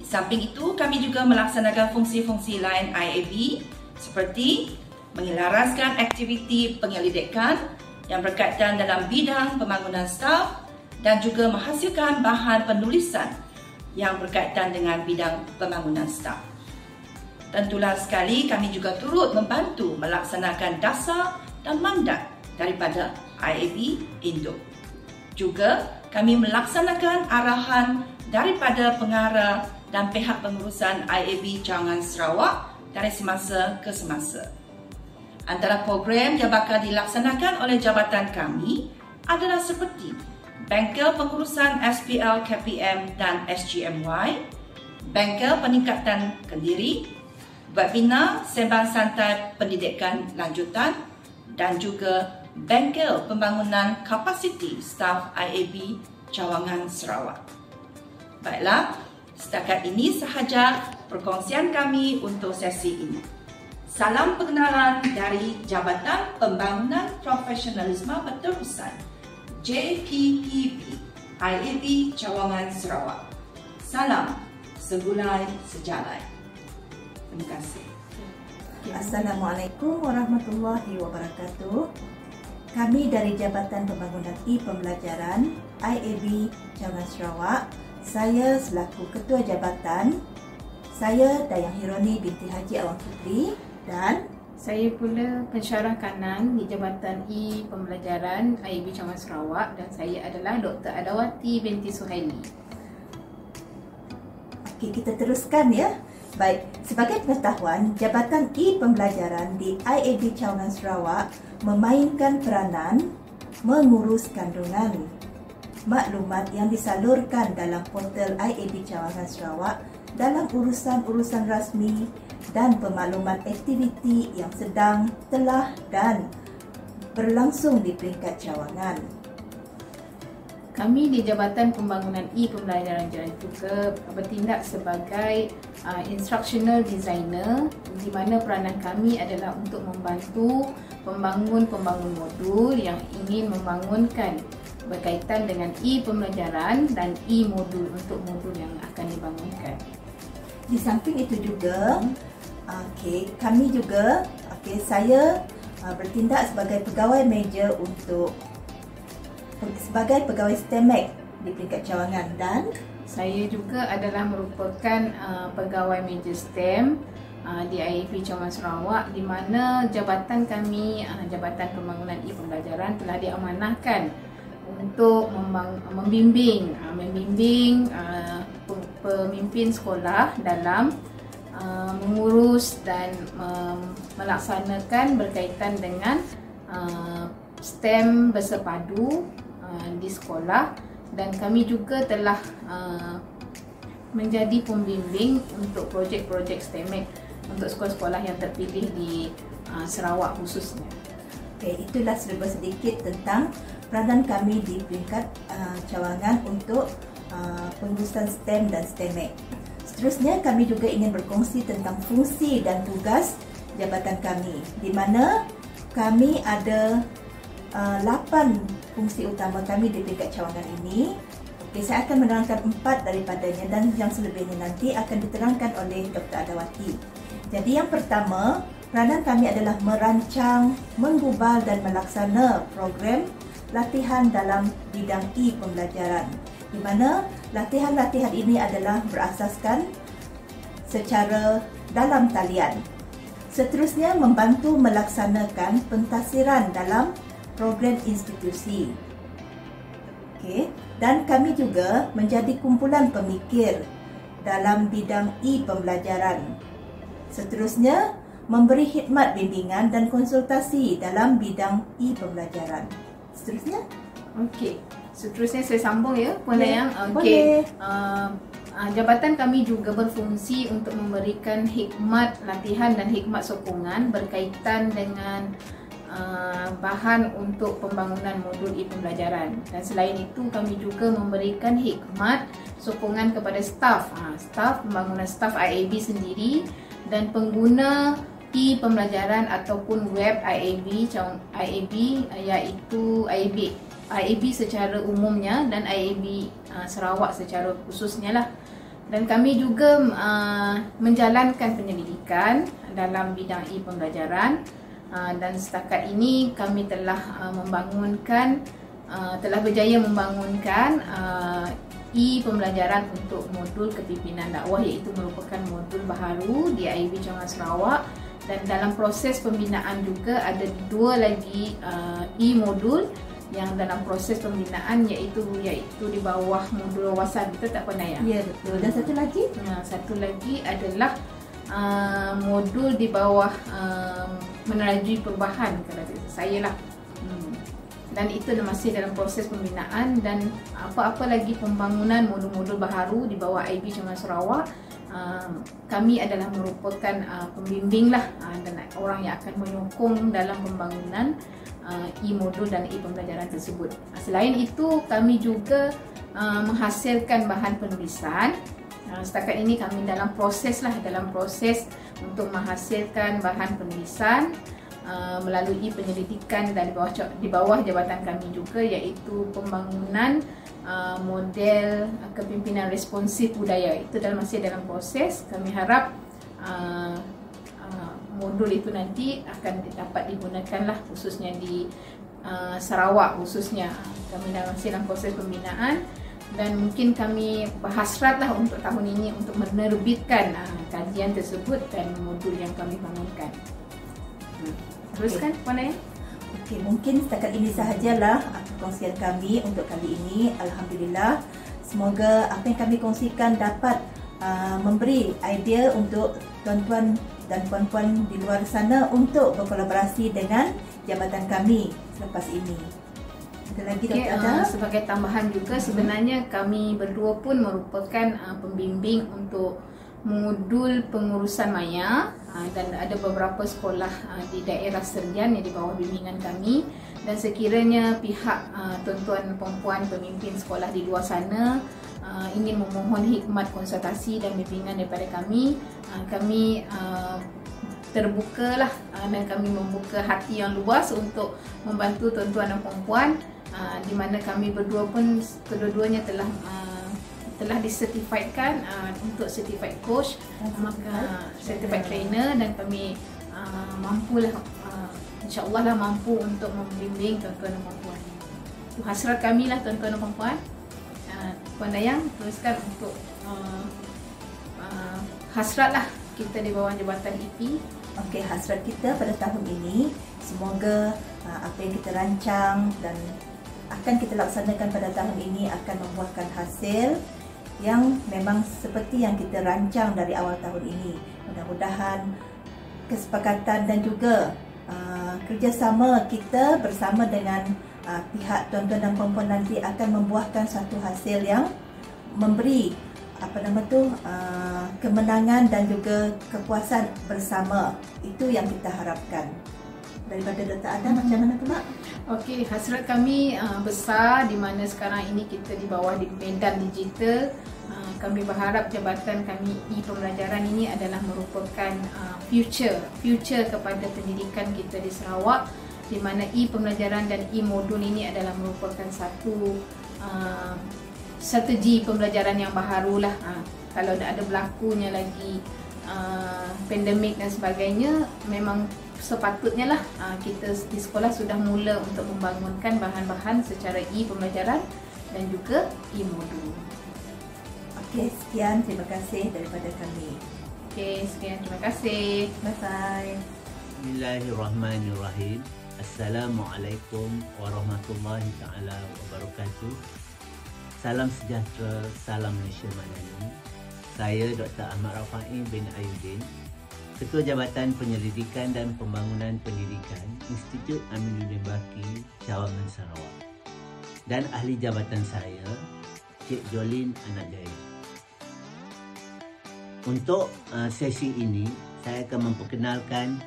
Di samping itu, kami juga melaksanakan fungsi-fungsi lain IAB seperti menyelaraskan aktiviti penyelidikan yang berkaitan dalam bidang pembangunan staf dan juga menghasilkan bahan penulisan yang berkaitan dengan bidang pembangunan staf. Tentulah sekali kami juga turut membantu melaksanakan dasar dan mandat daripada IAB Indo. Juga kami melaksanakan arahan daripada pengarah dan pihak pengurusan IAB Cawangan Sarawak dari semasa ke semasa. Antara program yang bakal dilaksanakan oleh jabatan kami adalah seperti bengkel pengurusan SPL, KPM dan SGMY, bengkel peningkatan kendiri, webinar sembang santai pendidikan lanjutan dan juga bengkel pembangunan kapasiti staf IAB Cawangan Sarawak. Baiklah, setakat ini sahaja perkongsian kami untuk sesi ini. Salam pengenalan dari Jabatan Pembangunan Profesionalisme Berterusan JPPB IAB Cawangan Sarawak. Salam segulai sejalai. Terima kasih. Assalamualaikum warahmatullahi wabarakatuh. Kami dari Jabatan Pembangunan Pembelajaran IAB Cawangan Sarawak. Saya selaku Ketua Jabatan. Saya Dayang Hironi binti Haji Awang Putri dan saya pula pensyarah kanan di Jabatan Pembelajaran IAB Cawangan Sarawak dan saya adalah Dr. Adawati binti Suhaili. Okey, kita teruskan ya. Baik, sebagai pengetahuan, Jabatan Pembelajaran di IAB Cawangan Sarawak memainkan peranan mengurus kandungan maklumat yang disalurkan dalam portal IAB Cawangan Sarawak dalam urusan-urusan rasmi dan pemakluman aktiviti yang sedang, telah dan berlangsung di peringkat cawangan. Kami di Jabatan Pembangunan Pembelajaran Jalan juga bertindak sebagai instructional designer, di mana peranan kami adalah untuk membantu pembangun modul yang ingin membangunkan berkaitan dengan pembelajaran dan modul untuk modul yang akan dibangunkan. Di samping itu juga, kami juga, saya bertindak sebagai pegawai meja sebagai pegawai STEMAC di peringkat cawangan, dan saya juga adalah merupakan pegawai meja STEM di IAP Cawangan Sarawak, di mana jabatan kami, Jabatan Pembangunan Pembelajaran, telah diamanahkan untuk membimbing pemimpin sekolah dalam mengurus dan melaksanakan berkaitan dengan STEM bersepadu di sekolah, dan kami juga telah menjadi pembimbing untuk projek-projek STEMAC untuk sekolah-sekolah yang terpilih di Sarawak khususnya. Itulah serba sedikit tentang peranan kami di peringkat cawangan untuk pengurusan STEM dan STEMAC. Seterusnya, kami juga ingin berkongsi tentang fungsi dan tugas jabatan kami, di mana kami ada 8 fungsi utama kami di peringkat cawangan ini. Saya akan menerangkan 4 daripadanya, dan yang selebihnya nanti akan diterangkan oleh Dr. Adawati. Jadi yang pertama, peranan kami adalah merancang, menggubal dan melaksana program latihan dalam bidang pembelajaran, di mana latihan-latihan ini adalah berasaskan secara dalam talian. Seterusnya, membantu melaksanakan pentasiran dalam program institusi. Dan kami juga menjadi kumpulan pemikir dalam bidang pembelajaran. Seterusnya, memberi khidmat bimbingan dan konsultasi dalam bidang pembelajaran. Seterusnya? Seterusnya saya sambung ya, Puan Dayang. Jabatan kami juga berfungsi untuk memberikan khidmat latihan dan khidmat sokongan berkaitan dengan bahan untuk pembangunan modul pembelajaran, dan selain itu kami juga memberikan khidmat sokongan kepada staf pembangunan staf IAB sendiri dan pengguna pembelajaran ataupun web IAB iaitu IAB secara umumnya dan IAB Sarawak secara khususnya lah. Dan kami juga menjalankan penyelidikan dalam bidang pembelajaran. Dan setakat ini kami telah berjaya membangunkan pembelajaran untuk modul kepimpinan dakwah, iaitu merupakan modul baharu di IAB Cawangan Sarawak, dan dalam proses pembinaan juga ada 2 lagi modul yang dalam proses pembinaan, iaitu di bawah modul wawasan. Betul tak Puan Dayang? Ya, betul. Dan satu lagi adalah modul di bawah menerajui perubahan, kata saya lah. Dan itu masih dalam proses pembinaan, dan apa-apa lagi pembangunan modul-modul baharu di bawah IAB Cawangan Sarawak, kami adalah merupakan pembimbing lah, dan orang yang akan menyokong dalam pembangunan modul dan pembelajaran tersebut. Selain itu, kami juga menghasilkan bahan penulisan. Setakat ini kami dalam proses untuk menghasilkan bahan penulisan melalui penyelidikan dan di bawah jabatan kami juga, iaitu pembangunan model kepimpinan responsif budaya. Itu masih dalam proses. Kami harap modul itu nanti akan dapat digunakan lah, khususnya di Sarawak khususnya. Kami masih dalam proses pembinaan, dan mungkin kami berhasrat lah untuk tahun ini untuk menerbitkan kajian tersebut dan modul yang kami bangunkan. Teruskan Puan Dayang. Mungkin setakat ini sahajalah perkongsian kami untuk kali ini. Alhamdulillah, semoga apa yang kami kongsikan dapat memberi idea untuk tuan-tuan dan puan-puan di luar sana untuk berkolaborasi dengan jabatan kami selepas ini. Ada lagi Dr. Ada? Sebagai tambahan juga, sebenarnya kami berdua pun merupakan pembimbing untuk modul pengurusan maya dan ada beberapa sekolah di daerah Serdian yang di bawah bimbingan kami. Dan sekiranya pihak tuan-tuan perempuan pemimpin sekolah di luar sana ingin memohon khidmat konsultasi dan bimbingan daripada kami, kami terbukalah dan kami membuka hati yang luas untuk membantu tuan-tuan dan perempuan, di mana kami berdua pun kedua-duanya telah disertifiedkan untuk certified coach, maka certified trainer, dan kami mampulah insya-Allah lah mampu untuk membimbing tuan-tuan dan perempuan. Itu hasrat kami lah tuan-tuan dan perempuan. Puan Dayang teruskan untuk hasratlah kita di bawah Jabatan EP. Okey, hasrat kita pada tahun ini semoga apa yang kita rancang dan akan kita laksanakan pada tahun ini akan membuahkan hasil yang memang seperti yang kita rancang dari awal tahun ini. Mudah-mudahan kesepakatan dan juga kerjasama kita bersama dengan pihak tuan-tuan dan puan-puan nanti akan membuahkan satu hasil yang memberi kemenangan dan juga kepuasan bersama. Itu yang kita harapkan. Daripada Dr. Ada, macam mana pula? Okey, hasrat kami besar di mana sekarang ini kita di bawah di medan digital. Kami berharap jabatan kami e-pembelajaran ini adalah merupakan future kepada pendidikan kita di Sarawak, di mana e-pembelajaran dan e-modul ini adalah merupakan satu strategi pembelajaran yang baharulah. Kalau ada berlakunya lagi pandemik dan sebagainya, memang sepatutnya lah kita di sekolah sudah mula untuk membangunkan bahan-bahan secara e-pembelajaran dan juga e-modul. Okey, sekian, terima kasih daripada kami. Okey, sekian, terima kasih. Bye-bye. Bismillahirrahmanirrahim. Assalamualaikum warahmatullahi taala wabarakatuh. Salam sejahtera, salam Malaysia Madani. Saya Dr. Ahmad Rafai bin Ayuddin, Ketua Jabatan Penyelidikan dan Pembangunan Pendidikan Institut Aminuddin Baki, Cawangan Sarawak. Dan ahli jabatan saya, Cik Jolin Anak Jaya. Untuk sesi ini, saya akan memperkenalkan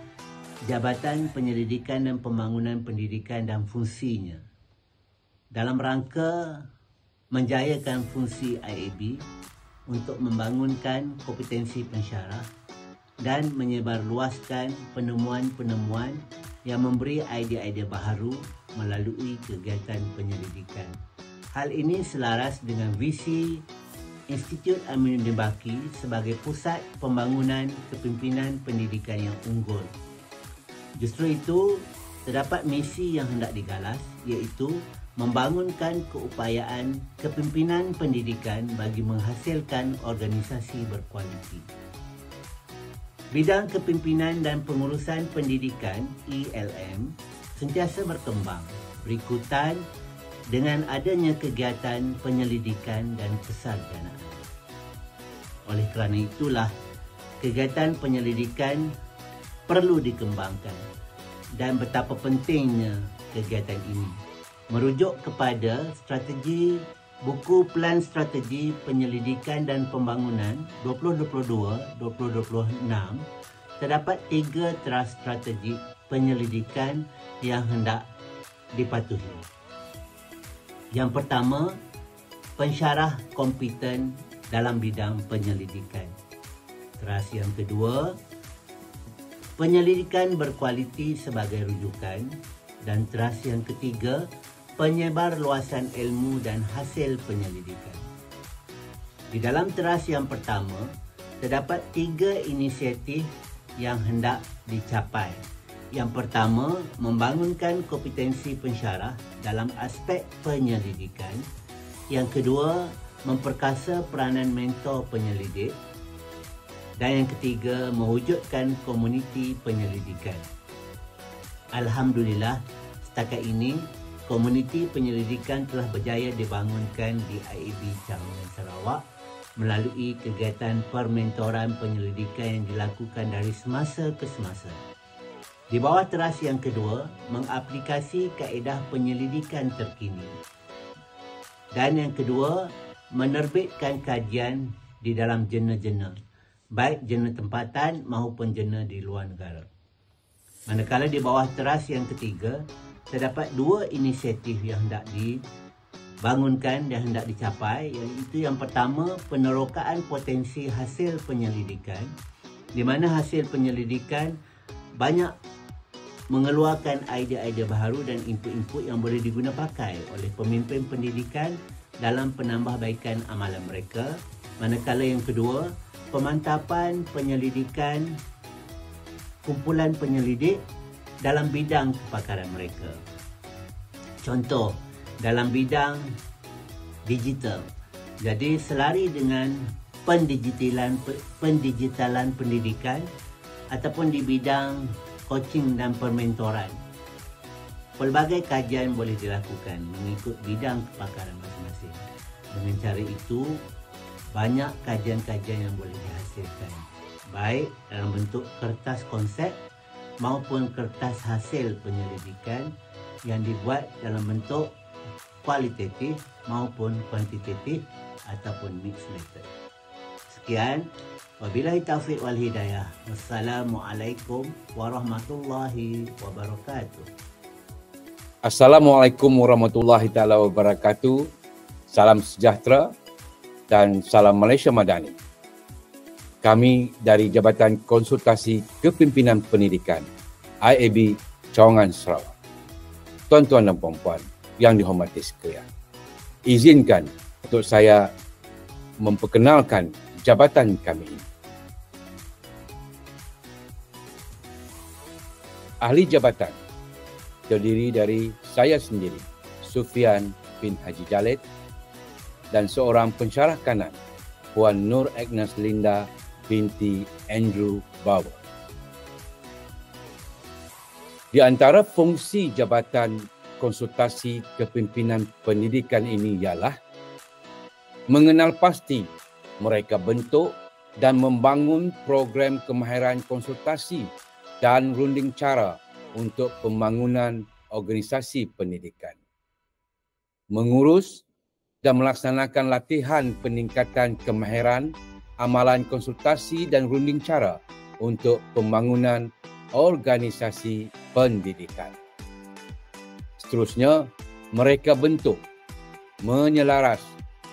Jabatan Penyelidikan dan Pembangunan Pendidikan dan fungsinya dalam rangka menjayakan fungsi IAB untuk membangunkan kompetensi pensyarah dan menyebarluaskan penemuan-penemuan yang memberi idea-idea baharu melalui kegiatan penyelidikan. Hal ini selaras dengan visi Institut Aminuddin Baki sebagai pusat pembangunan kepimpinan pendidikan yang unggul. Justru itu, terdapat misi yang hendak digalas, iaitu membangunkan keupayaan kepimpinan pendidikan bagi menghasilkan organisasi berkualiti. Bidang kepimpinan dan pengurusan pendidikan ELM sentiasa berkembang berikutan dengan adanya kegiatan penyelidikan dan kesarjanaan. Oleh kerana itulah, kegiatan penyelidikan perlu dikembangkan dan betapa pentingnya kegiatan ini. Merujuk kepada strategi buku Pelan Strategi Penyelidikan dan Pembangunan 2022-2026, terdapat 3 teras strategi penyelidikan yang hendak dipatuhi. Yang pertama, pensyarah kompeten dalam bidang penyelidikan. Teras yang kedua, penyelidikan berkualiti sebagai rujukan. Dan teras yang ketiga, penyebar luasan ilmu dan hasil penyelidikan. Di dalam teras yang pertama, terdapat 3 inisiatif yang hendak dicapai. Yang pertama, membangunkan kompetensi pensyarah dalam aspek penyelidikan. Yang kedua, memperkasa peranan mentor penyelidik. Dan yang ketiga, mewujudkan komuniti penyelidikan. Alhamdulillah, setakat ini, komuniti penyelidikan telah berjaya dibangunkan di IAB Cawangan Sarawak melalui kegiatan permentoran penyelidikan yang dilakukan dari semasa ke semasa. Di bawah teras yang kedua, mengaplikasi kaedah penyelidikan terkini. Dan yang kedua, menerbitkan kajian di dalam jurnal-jurnal baik jana tempatan maupun jana di luar negara. Manakala di bawah teras yang ketiga, terdapat dua inisiatif yang hendak dibangunkan dan hendak dicapai, iaitu yang pertama, penerokaan potensi hasil penyelidikan, di mana hasil penyelidikan banyak mengeluarkan idea-idea baru dan input-input yang boleh diguna pakai oleh pemimpin pendidikan dalam penambahbaikan amalan mereka. Manakala yang kedua, pemantapan penyelidikan kumpulan penyelidik dalam bidang kepakaran mereka. Contoh, dalam bidang digital. Jadi selari dengan pendigitalan pendidikan ataupun di bidang coaching dan permentoran. Pelbagai kajian boleh dilakukan mengikut bidang kepakaran masing-masing. Dengan cara itu, banyak kajian-kajian yang boleh dihasilkan, baik dalam bentuk kertas konsep maupun kertas hasil penyelidikan yang dibuat dalam bentuk kualitatif maupun kuantitatif ataupun mixed method. Sekian, wabillahi taufiq wal hidayah. Wassalamualaikum warahmatullahi wabarakatuh. Assalamualaikum warahmatullahi taala wabarakatuh. Salam sejahtera dan salam Malaysia Madani. Kami dari Jabatan Konsultasi Kepimpinan Pendidikan IAB Cawangan Sarawak. Tuan-tuan dan puan-puan yang dihormati sekalian, izinkan untuk saya memperkenalkan jabatan kami ini. Ahli jabatan terdiri dari saya sendiri, Sufian bin Haji Jalid, dan seorang pensyarah kanan, Puan Nur Agnes Linda binti Andrew Bauer. Di antara fungsi Jabatan Konsultasi Kepimpinan Pendidikan ini ialah mengenal pasti mereka bentuk dan membangun program kemahiran konsultasi dan runding cara untuk pembangunan organisasi pendidikan. Mengurus dan melaksanakan latihan peningkatan kemahiran, amalan konsultasi dan runding cara untuk pembangunan organisasi pendidikan. Seterusnya, mereka bentuk, menyelaras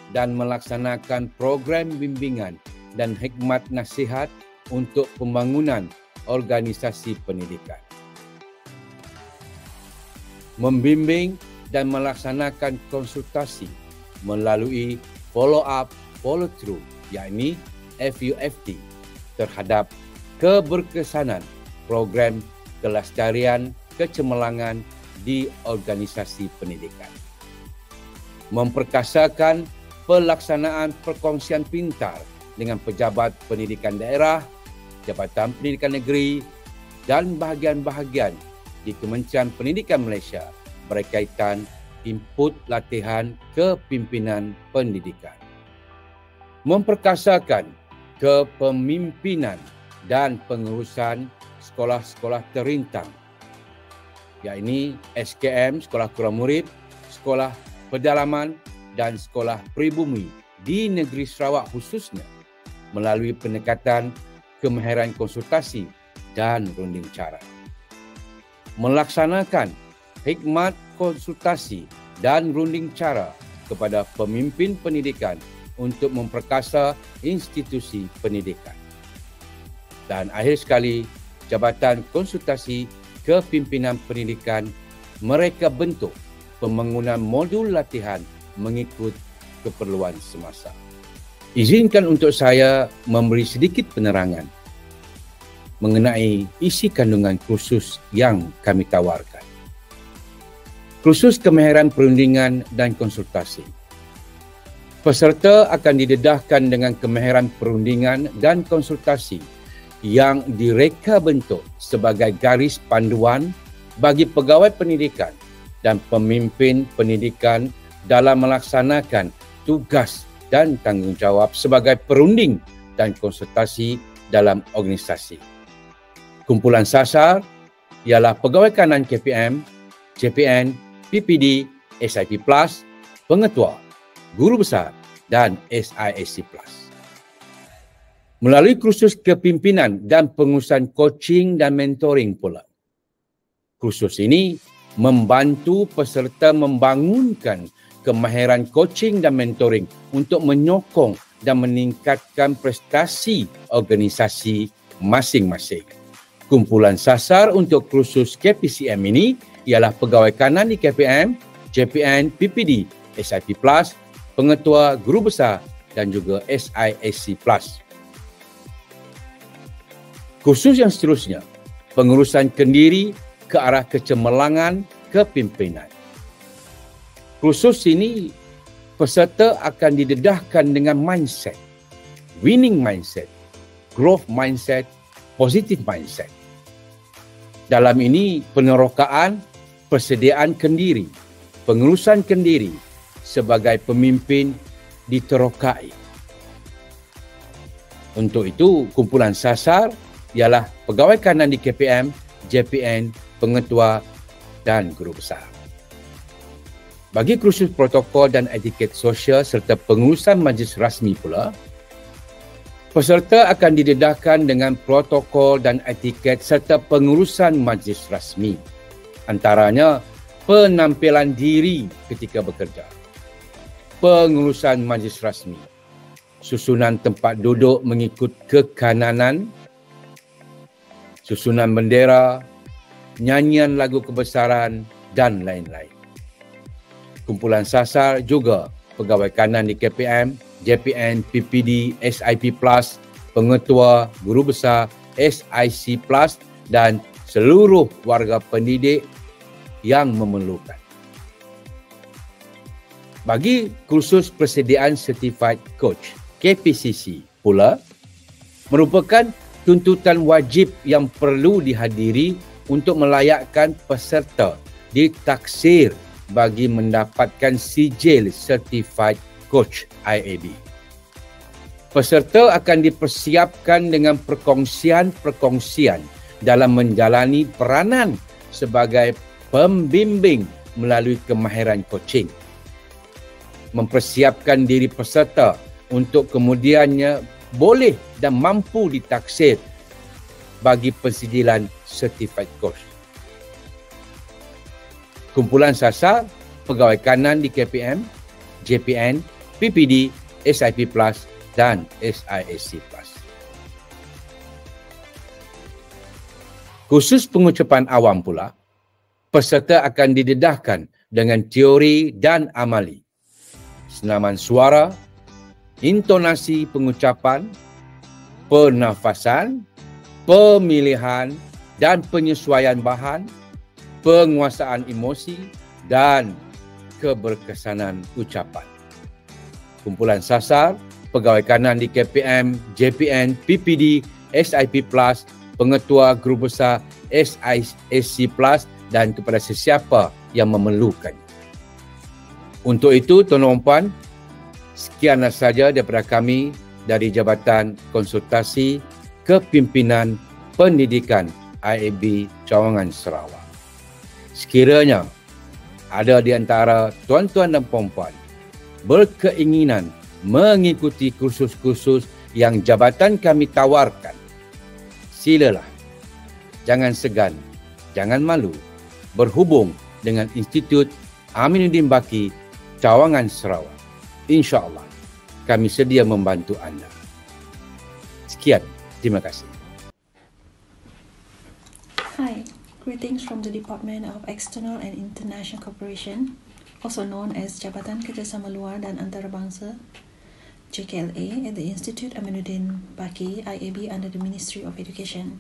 dan melaksanakan program bimbingan dan hikmat nasihat untuk pembangunan organisasi pendidikan. Membimbing dan melaksanakan konsultasi melalui follow-up, follow-through, yakni FUFT, terhadap keberkesanan program kelestarian kecemerlangan di organisasi pendidikan. Memperkasakan pelaksanaan perkongsian pintar dengan pejabat pendidikan daerah, Jabatan Pendidikan Negeri dan bahagian-bahagian di Kementerian Pendidikan Malaysia berkaitan input latihan kepimpinan pendidikan. Memperkasakan kepemimpinan dan pengurusan sekolah-sekolah terintang, yakni SKM, Sekolah Kurang Murid, Sekolah Pedalaman dan Sekolah Peribumi di negeri Sarawak khususnya melalui pendekatan kemahiran konsultasi dan runding cara. Melaksanakan hikmat konsultasi dan runding cara kepada pemimpin pendidikan untuk memperkasa institusi pendidikan. Dan akhir sekali, Jabatan Konsultasi Kepimpinan Pendidikan mereka bentuk pembangunan modul latihan mengikut keperluan semasa. Izinkan untuk saya memberi sedikit penerangan mengenai isi kandungan kursus yang kami tawarkan. Kursus kemahiran perundingan dan konsultasi. Peserta akan didedahkan dengan kemahiran perundingan dan konsultasi yang direka bentuk sebagai garis panduan bagi pegawai pendidikan dan pemimpin pendidikan dalam melaksanakan tugas dan tanggungjawab sebagai perunding dan konsultasi dalam organisasi. Kumpulan sasar ialah pegawai kanan KPM, JPN, PPD, SIP+, pengetua, guru besar dan SIAC+. Melalui kursus kepimpinan dan pengurusan coaching dan mentoring pula. Kursus ini membantu peserta membangunkan kemahiran coaching dan mentoring untuk menyokong dan meningkatkan prestasi organisasi masing-masing. Kumpulan sasar untuk kursus KPCM ini ialah pegawai kanan di KPM, JPN, PPD, SIP+, pengetua guru besar dan juga SISC+. Kursus yang seterusnya, pengurusan kendiri ke arah kecemerlangan kepimpinan. Kursus ini, peserta akan didedahkan dengan mindset, winning mindset, growth mindset, positive mindset. Dalam ini, penerokaan, persediaan kendiri, pengurusan kendiri sebagai pemimpin diterokai. Untuk itu, kumpulan sasar ialah pegawai kanan di KPM, JPN, pengetua dan guru besar. Bagi kursus protokol dan etiket sosial serta pengurusan majlis rasmi pula, peserta akan didedahkan dengan protokol dan etiket serta pengurusan majlis rasmi. Antaranya, penampilan diri ketika bekerja, pengurusan majlis rasmi, susunan tempat duduk mengikut kekananan, susunan bendera, nyanyian lagu kebesaran dan lain-lain. Kumpulan sasar juga pegawai kanan di KPM, JPN, PPD, SIP+, pengetua, guru besar, SIC+, dan seluruh warga pendidik yang memerlukan. Bagi kursus persediaan Certified Coach, KPCC pula, merupakan tuntutan wajib yang perlu dihadiri untuk melayakkan peserta ditaksir bagi mendapatkan sijil Certified Coach IAB. Peserta akan dipersiapkan dengan perkongsian-perkongsian dalam menjalani peranan sebagai pembimbing melalui kemahiran coaching. Mempersiapkan diri peserta untuk kemudiannya boleh dan mampu ditaksir bagi pensijilan Certified Coach. Kumpulan sasar, pegawai kanan di KPM, JPN, PPD, SIP+, dan SISC+. Khusus pengucapan awam pula, peserta akan didedahkan dengan teori dan amali, senaman suara, intonasi pengucapan, pernafasan, pemilihan dan penyesuaian bahan, penguasaan emosi dan keberkesanan ucapan. Kumpulan sasar, pegawai kanan di KPM, JPN, PPD, SIP+, pengetua guru besar, SISC+, dan kepada sesiapa yang memerlukan. Untuk itu, tuan-tuan dan puan, sekian saja daripada kami dari Jabatan Konsultasi Kepimpinan Pendidikan IAB Cawangan Sarawak. Sekiranya ada di antara tuan-tuan dan puan-puan berkeinginan mengikuti kursus-kursus yang jabatan kami tawarkan, silalah. Jangan segan, jangan malu berhubung dengan Institut Aminuddin Baki Cawangan Sarawak. InsyaAllah kami sedia membantu anda. Sekian, terima kasih. Hi. Greetings from the Department of External and International Cooperation, also known as Jabatan Kerjasama Luar dan Antarabangsa, JKLA, at the Institute Aminuddin Baki, IAB, under the Ministry of Education.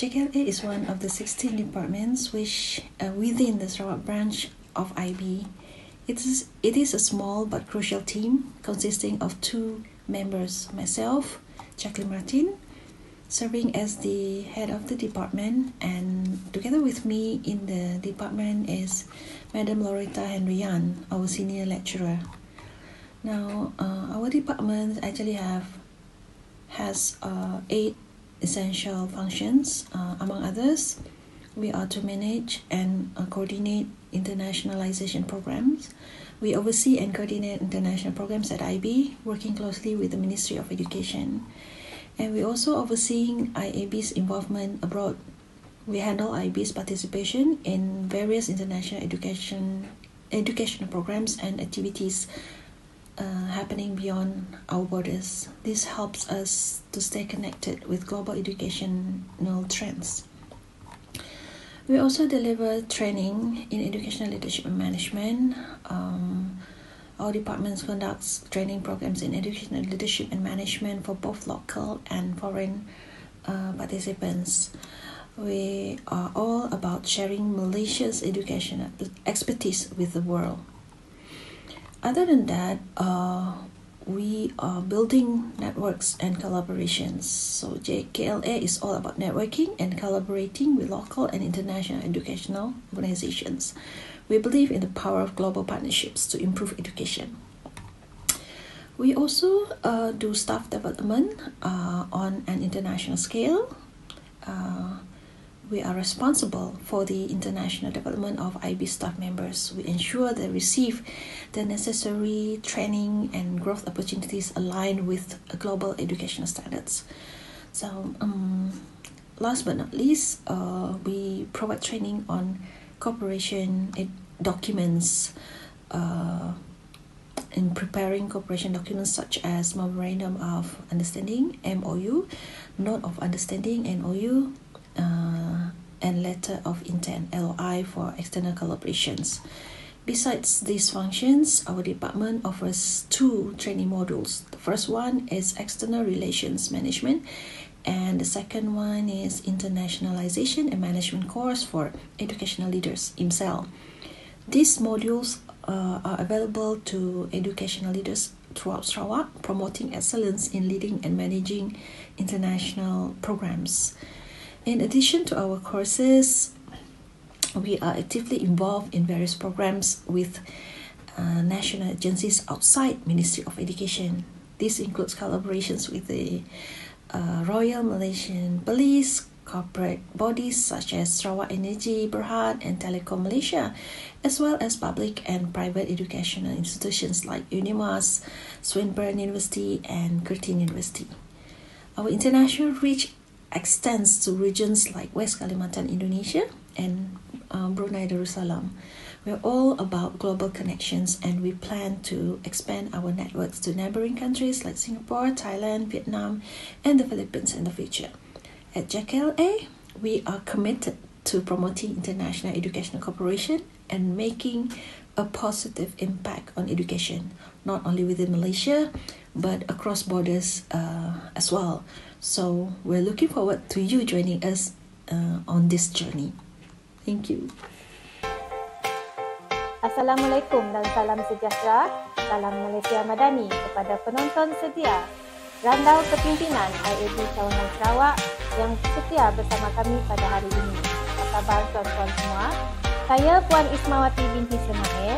JKLA is one of the 16 departments which within the Sarawak branch of IB. It is a small but crucial team consisting of 2 members, myself, Jacqueline Martin, serving as the head of the department, and together with me in the department is Madam Loretta Henryan, our senior lecturer. Now, our department actually has 8 essential functions. Among others, we are to manage and coordinate internationalization programs. We oversee and coordinate international programs at IB, working closely with the Ministry of Education. And we also overseeing IAB's involvement abroad. We handle IAB's participation in various international educational programs and activities happening beyond our borders. This helps us to stay connected with global educational trends. We also deliver training in educational leadership and management. Our department conducts training programs in educational leadership and management for both local and foreign participants. We are all about sharing Malaysia's educational expertise with the world. Other than that, we are building networks and collaborations. So JKLA is all about networking and collaborating with local and international educational organizations. We believe in the power of global partnerships to improve education. We also do staff development on an international scale. We are responsible for the international development of IB staff members. We ensure they receive the necessary training and growth opportunities aligned with global educational standards. So, last but not least, we provide training on cooperation documents, in preparing cooperation documents such as Memorandum of Understanding, MOU, Note of Understanding, NOU, and Letter of Intent, LOI, for external collaborations. Besides these functions, our department offers 2 training modules. The first one is External Relations Management, and the second one is Internationalization and Management course for educational leaders, IMSEL. These modules are available to educational leaders throughout Sarawak, promoting excellence in leading and managing international programs. In addition to our courses, we are actively involved in various programs with national agencies outside Ministry of Education. This includes collaborations with the Royal Malaysian Police, corporate bodies such as Sarawak Energy Berhad and Telekom Malaysia, as well as public and private educational institutions like UNIMAS, Swinburne University and Curtin University. Our international reach extends to regions like West Kalimantan, Indonesia, and Brunei Darussalam. We're all about global connections, and we plan to expand our networks to neighboring countries like Singapore, Thailand, Vietnam, and the Philippines in the future. At JKLA, we are committed to promoting international educational cooperation and making a positive impact on education, not only within Malaysia, but across borders as well. So we're looking forward to you joining us on this journey. Thank you. Assalamualaikum dan salam sejahtera, salam Malaysia Madani kepada penonton setia. Randau Kepimpinan IAB Cawangan Sarawak yang setia bersama kami pada hari ini. Apa khabar tuan-tuan semua? Saya Puan Ismawati binti Semail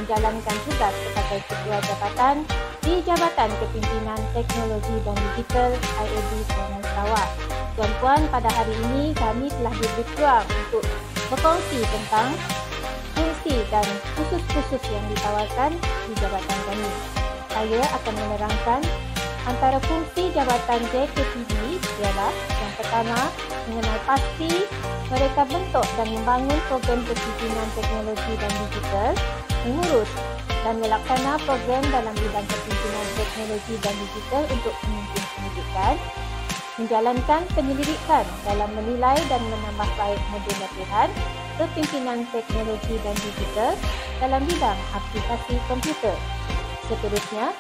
menjalankan tugas sebagai Ketua Jabatan di Jabatan Kepimpinan Teknologi dan Digital IAB Cawangan Sarawak. Tuan-tuan, pada hari ini kami telah diberi peluang untuk berkongsi tentang fungsi dan khusus-khusus yang ditawarkan di jabatan kami. Saya akan menerangkan antara fungsi jabatan JKPD ialah yang pertama, mengenal pasti mereka bentuk dan membangun program kepimpinan teknologi dan digital, mengurus dan melaksana program dalam bidang kepimpinan teknologi dan digital untuk pemimpin pendidikan, menjalankan penyelidikan dalam menilai dan menambah baik modul latihan kepimpinan teknologi dan digital dalam bidang aplikasi komputer. Seterusnya,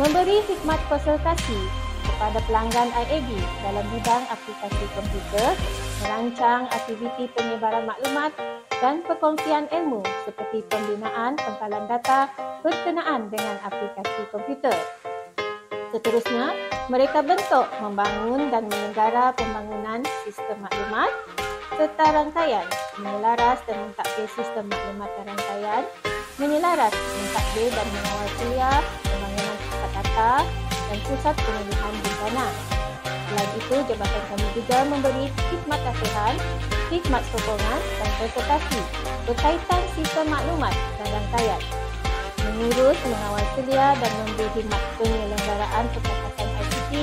memberi khidmat konsultasi kepada pelanggan IAB dalam bidang aplikasi komputer, merancang aktiviti penyebaran maklumat dan perkongsian ilmu seperti pembinaan pengkalan data berkenaan dengan aplikasi komputer. Seterusnya, mereka bentuk, membangun dan menyelenggara pembangunan sistem maklumat serta rangkaian, menyelaras dan mentadbir sistem maklumat dan rangkaian, menyelaras, mentadbir dan mengawal kuliah, pembangunan pusat data dan pusat pemulihan bencana. Selain itu, jabatan kami juga memberi khidmat latihan, khidmat sokongan dan konsultasi berkaitan sistem maklumat dan rangkaian, mengurus, mengawal selia dan memberi khidmat penyelenggaraan percakapan ICT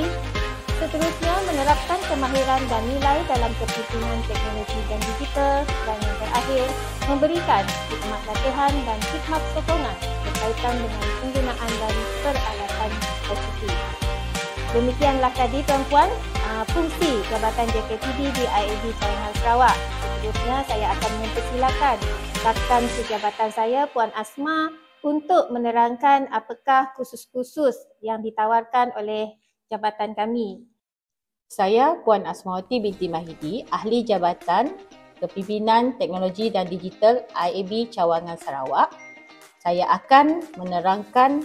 seterusnya menerapkan kemahiran dan nilai dalam kepimpinan teknologi dan digital, dan yang terakhir memberikan khidmat latihan dan khidmat sokongan berkaitan dengan penggunaan dan peralatan ICT. Demikianlah tadi tuan-puan fungsi Jabatan JKTB di IAB Cawangan Sarawak. Seterusnya saya akan mempersilakan rakan sejabatan saya Puan Asma untuk menerangkan apakah kursus-kursus yang ditawarkan oleh jabatan kami. Saya Puan Asmawati binti Mahidi, Ahli Jabatan Kepimpinan Teknologi dan Digital IAB Cawangan Sarawak. Saya akan menerangkan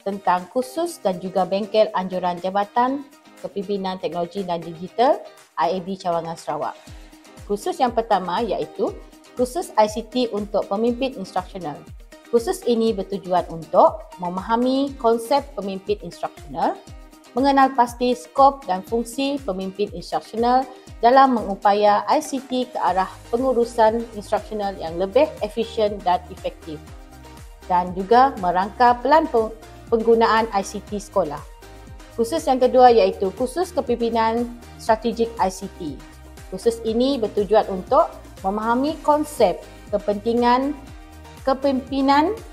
tentang kursus dan juga bengkel anjuran Jabatan Kepimpinan Teknologi dan Digital IAB Cawangan Sarawak. Kursus yang pertama iaitu kursus ICT untuk pemimpin instruksional. Kursus ini bertujuan untuk memahami konsep pemimpin instruksional, mengenal pasti skop dan fungsi pemimpin instruksional dalam mengupaya ICT ke arah pengurusan instruksional yang lebih efisien dan efektif, dan juga merangka pelan penggunaan ICT sekolah. Kursus yang kedua iaitu kursus kepimpinan strategik ICT. Kursus ini bertujuan untuk memahami konsep kepimpinan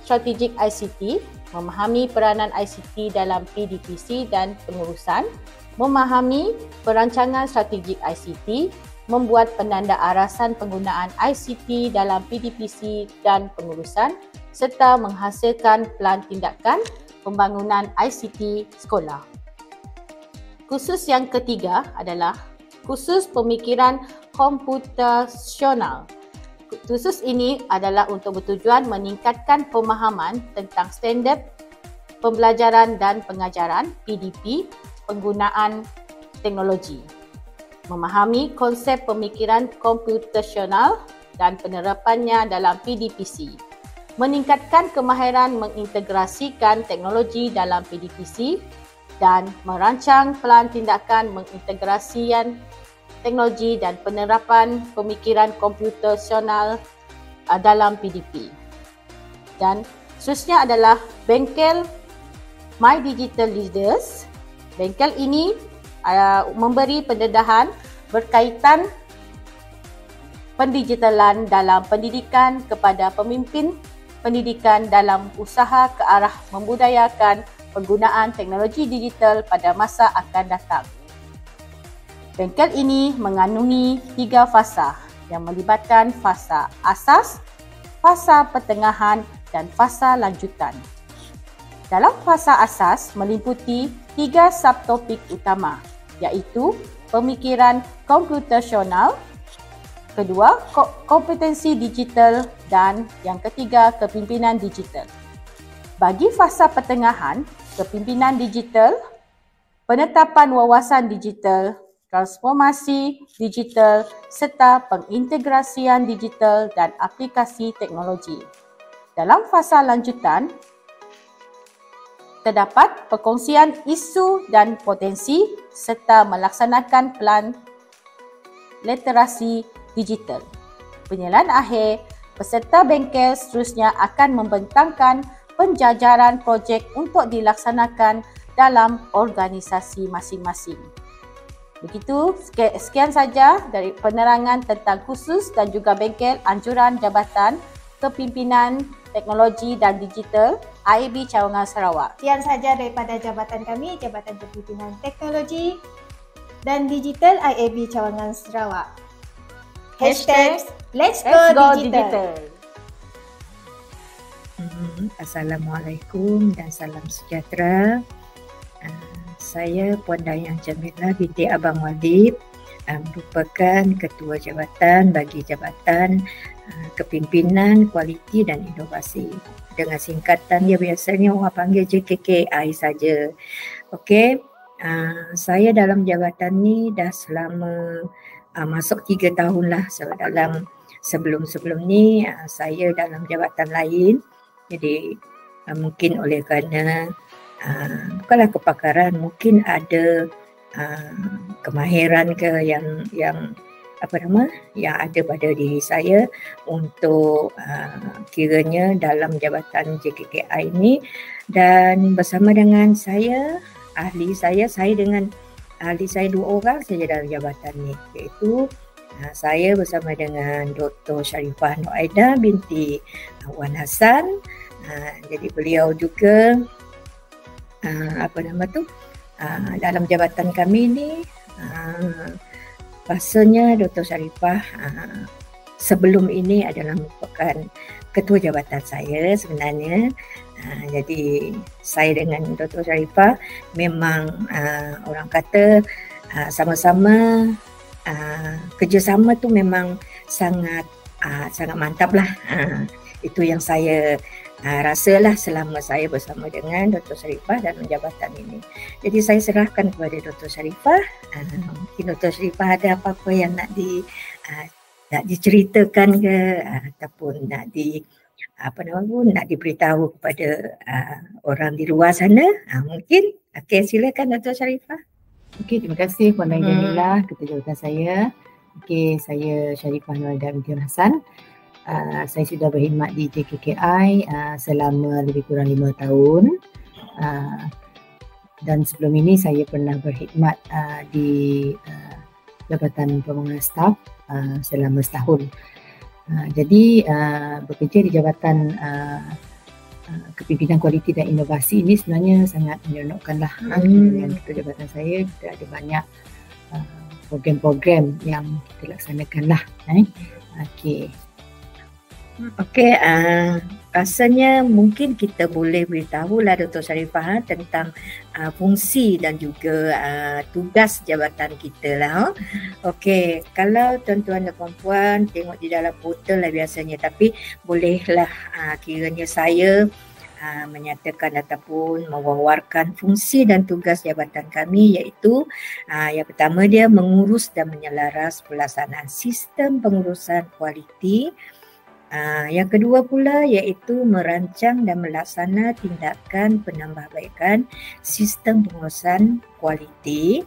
strategik ICT, memahami peranan ICT dalam PDPC dan pengurusan, memahami perancangan strategik ICT, membuat penanda arasan penggunaan ICT dalam PDPC dan pengurusan, serta menghasilkan pelan tindakan pembangunan ICT sekolah. Kursus yang ketiga adalah kursus pemikiran komputasional. Kursus ini adalah untuk bertujuan meningkatkan pemahaman tentang standard pembelajaran dan pengajaran PDP, penggunaan teknologi, memahami konsep pemikiran komputasional dan penerapannya dalam PDPC, meningkatkan kemahiran mengintegrasikan teknologi dalam PDPC dan merancang pelan tindakan mengintegrasikan teknologi dan penerapan pemikiran komputasional dalam PDP. Dan seterusnya adalah bengkel My Digital Leaders. Bengkel ini memberi pendedahan berkaitan pendigitalan dalam pendidikan kepada pemimpin pendidikan dalam usaha ke arah membudayakan penggunaan teknologi digital pada masa akan datang. Bengkel ini mengandungi 3 fasa yang melibatkan fasa asas, fasa pertengahan dan fasa lanjutan. Dalam fasa asas meliputi 3 subtopik utama iaitu pemikiran komputasional, kedua kompetensi digital dan yang ketiga kepimpinan digital. Bagi fasa pertengahan, kepimpinan digital, penetapan wawasan digital, transformasi digital serta pengintegrasian digital dan aplikasi teknologi. Dalam fasa lanjutan, terdapat perkongsian isu dan potensi serta melaksanakan pelan literasi digital. Penilaian akhir, peserta bengkel seterusnya akan membentangkan penjajaran projek untuk dilaksanakan dalam organisasi masing-masing. Begitu, sekian saja dari penerangan tentang kursus dan juga bengkel anjuran Jabatan Kepimpinan Teknologi dan Digital IAB Cawangan Sarawak. Sekian saja daripada jabatan kami, Jabatan Kepimpinan Teknologi dan Digital IAB Cawangan Sarawak. #Let's Go Digital. Assalamualaikum dan salam sejahtera. Saya Puan Dayang Jamilah binti Abang Walid, merupakan Ketua Jabatan bagi Jabatan Kepimpinan Kualiti dan Inovasi. Dengan singkatan dia biasanya orang panggil JKKI saja. Okey, saya dalam jabatan ni dah selama masuk 3 tahun lah. Sebelum ni saya dalam jabatan lain. Jadi mungkin oleh kerana bukanlah kepakaran, mungkin ada kemahiran ke yang yang ada pada diri saya untuk kiranya dalam jabatan JKKI ini, dan bersama dengan saya, ahli saya dengan ahli saya 2 orang saja dalam jabatan ni, iaitu saya bersama dengan Dr. Sharifah Nur Aida binti Wan Hassan. Jadi beliau juga dalam jabatan kami ni, rasanya Dr. Sharifah sebelum ini adalah merupakan ketua jabatan saya sebenarnya. Jadi saya dengan Dr. Sharifah memang orang kata sama-sama kerjasama tu memang sangat mantap lah. Itu yang saya rasalah selama saya bersama dengan Dr. Sharifah dalam jabatan ini. Jadi saya serahkan kepada Dr. Sharifah. Mungkin Dr. Sharifah ada apa-apa yang nak diceritakan ke, ataupun nak diberitahu kepada orang di luar sana. Mungkin. Okey, silakan Dr. Sharifah. Okey, terima kasih Puan Dain Jamilah, ketua jabatan saya. Okey, saya Sharifah Nur Aida binti Hassan. Saya sudah berkhidmat di JKKI selama lebih kurang 5 tahun. Dan sebelum ini saya pernah berkhidmat di Jabatan Pembangunan Staf selama setahun. Jadi bekerja di Jabatan Kepimpinan Kualiti dan Inovasi ini sebenarnya sangat menyeronokkanlah. Dengan ketua jabatan saya, kita ada banyak program-program yang kita laksanakanlah. Okey. Okey, rasanya mungkin kita boleh beritahulah Dr. Sharifah tentang fungsi dan juga tugas jabatan kita lah. Okey, kalau tuan-tuan dan puan-puan tengok di dalam portal lah biasanya, tapi bolehlah kiranya saya menyatakan ataupun mewawarkan fungsi dan tugas jabatan kami, iaitu yang pertama dia mengurus dan menyelaras pelaksanaan sistem pengurusan kualiti. Yang kedua pula iaitu merancang dan melaksana tindakan penambahbaikan sistem pengurusan kualiti.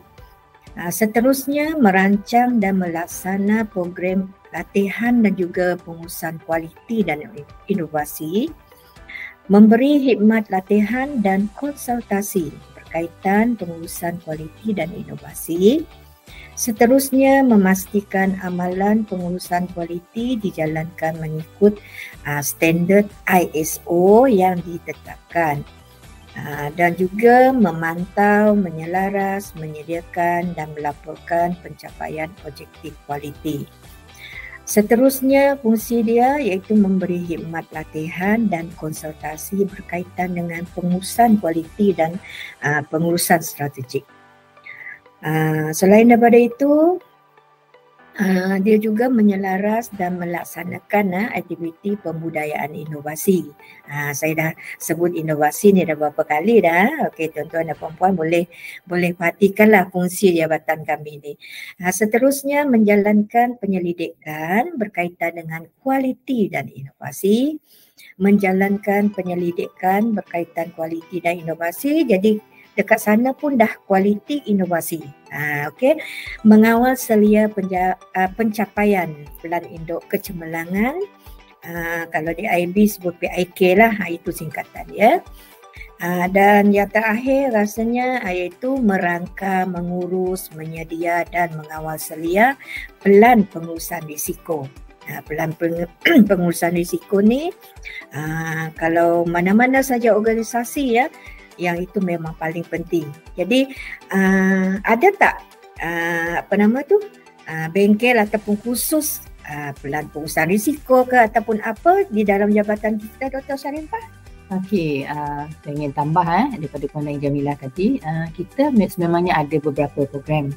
Seterusnya merancang dan melaksana program latihan dan juga pengurusan kualiti dan inovasi. Memberi khidmat latihan dan konsultasi berkaitan pengurusan kualiti dan inovasi. Seterusnya memastikan amalan pengurusan kualiti dijalankan mengikut standard ISO yang ditetapkan, dan juga memantau, menyelaras, menyediakan dan melaporkan pencapaian objektif kualiti. Seterusnya fungsi dia iaitu memberi khidmat latihan dan konsultasi berkaitan dengan pengurusan kualiti dan pengurusan strategik. Selain daripada itu, dia juga menyelaras dan melaksanakan aktiviti pembudayaan inovasi. Saya dah sebut inovasi ni dah beberapa kali dah. Okey, tuan-tuan dan puan-puan boleh perhatikanlah fungsi jabatan kami ni. Seterusnya menjalankan penyelidikan berkaitan dengan kualiti dan inovasi. Menjalankan penyelidikan berkaitan kualiti dan inovasi. Jadi dekat sana pun dah kualiti inovasi. Okey. Mengawal selia pencapaian Pelan Induk Kecemerlangan. Kalau di IB sebut PIK lah, itu singkatan ya. Dan yang terakhir rasanya iaitu merangka, mengurus, menyedia dan mengawal selia pelan pengurusan risiko. Pelan pengurusan risiko ni kalau mana-mana saja organisasi ya, yang itu memang paling penting. Jadi ada tak bengkel ataupun khusus pelan pengurusan risiko ke ataupun apa di dalam jabatan kita, Dr. Sharifah? Okey, saya ingin tambah daripada Puan Dain Jamilah tadi, kita memangnya ada beberapa program